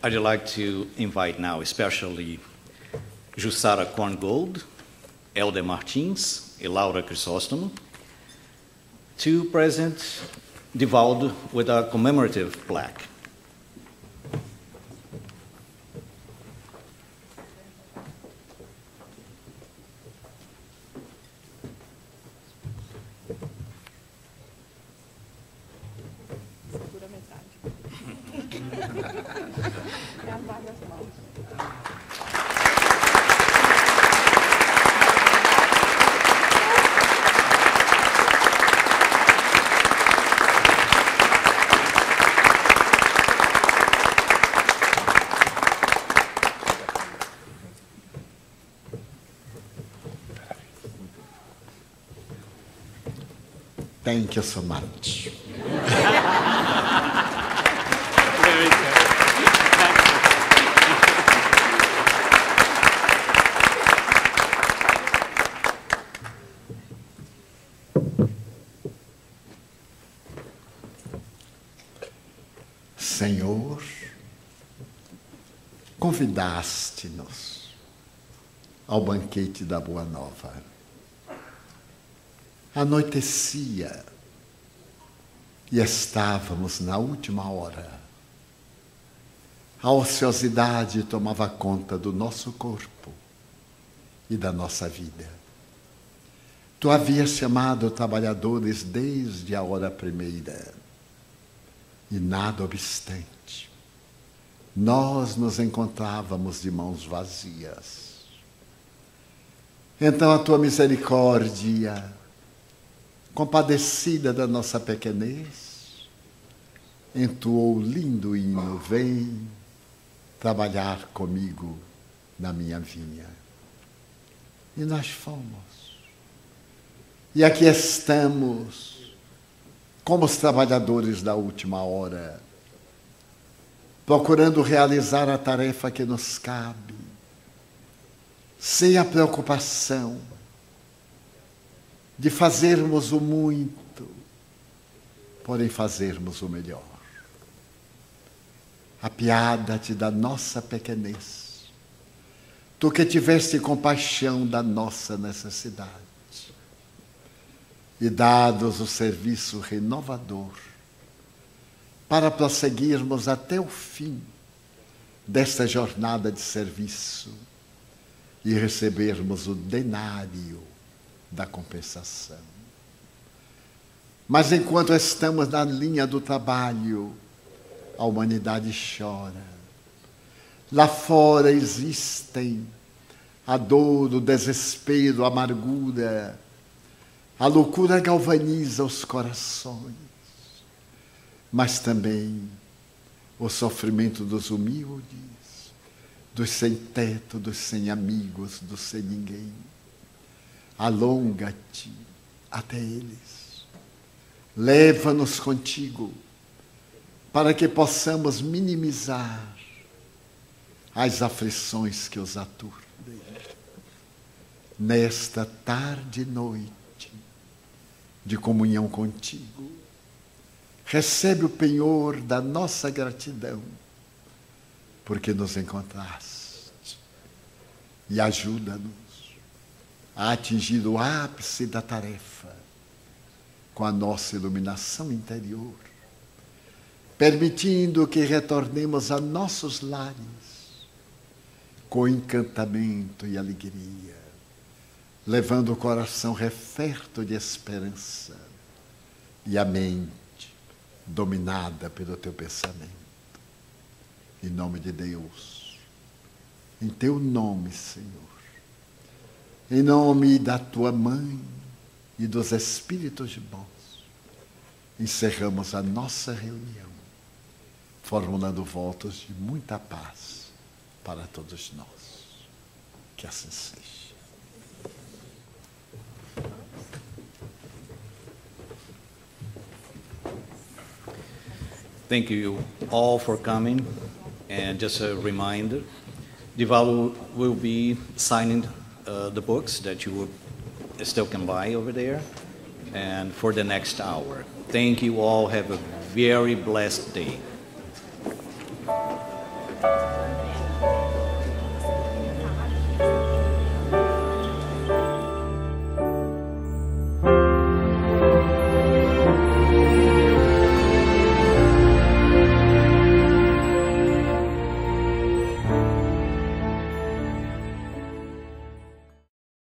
I'd like to invite now especially Jussara Korngold, Helder Martins, and Laura Crisóstomo to present Divaldo with a commemorative plaque. Segura metade. Thank you so much. Very good. Senhor, convidaste-nos ao banquete da Boa Nova. Anoitecia e estávamos na última hora. A ociosidade tomava conta do nosso corpo e da nossa vida. Tu havias chamado trabalhadores desde a hora primeira. E nada obstante, nós nos encontrávamos de mãos vazias. Então a tua misericórdia, compadecida da nossa pequenez, entoou o lindo hino: vem trabalhar comigo na minha vinha. E nós fomos. E aqui estamos, como os trabalhadores da última hora, procurando realizar a tarefa que nos cabe, sem a preocupação de fazermos o muito, porém fazermos o melhor. Apiada-te da nossa pequenez, tu que tiveste compaixão da nossa necessidade, e dados o serviço renovador, para prosseguirmos até o fim desta jornada de serviço e recebermos o denário da compensação. Mas enquanto estamos na linha do trabalho, a humanidade chora. Lá fora existem a dor, o desespero, a amargura. A loucura galvaniza os corações, mas também o sofrimento dos humildes, dos sem teto, dos sem amigos, dos sem ninguém. Alonga-te até eles. Leva-nos contigo, para que possamos minimizar as aflições que os aturdem. Nesta tarde e noite, de comunhão contigo, recebe o penhor da nossa gratidão, porque nos encontraste, e ajuda-nos a atingir o ápice da tarefa com a nossa iluminação interior, permitindo que retornemos a nossos lares com encantamento e alegria, levando o coração referto de esperança e a mente dominada pelo teu pensamento. Em nome de Deus, em teu nome, Senhor, em nome da tua mãe e dos espíritos bons, encerramos a nossa reunião, formulando votos de muita paz para todos nós. Que assim seja. Thank you all for coming. And just a reminder, Divaldo will be signing the books that you still can buy over there and for the next hour. Thank you all. Have a very blessed day.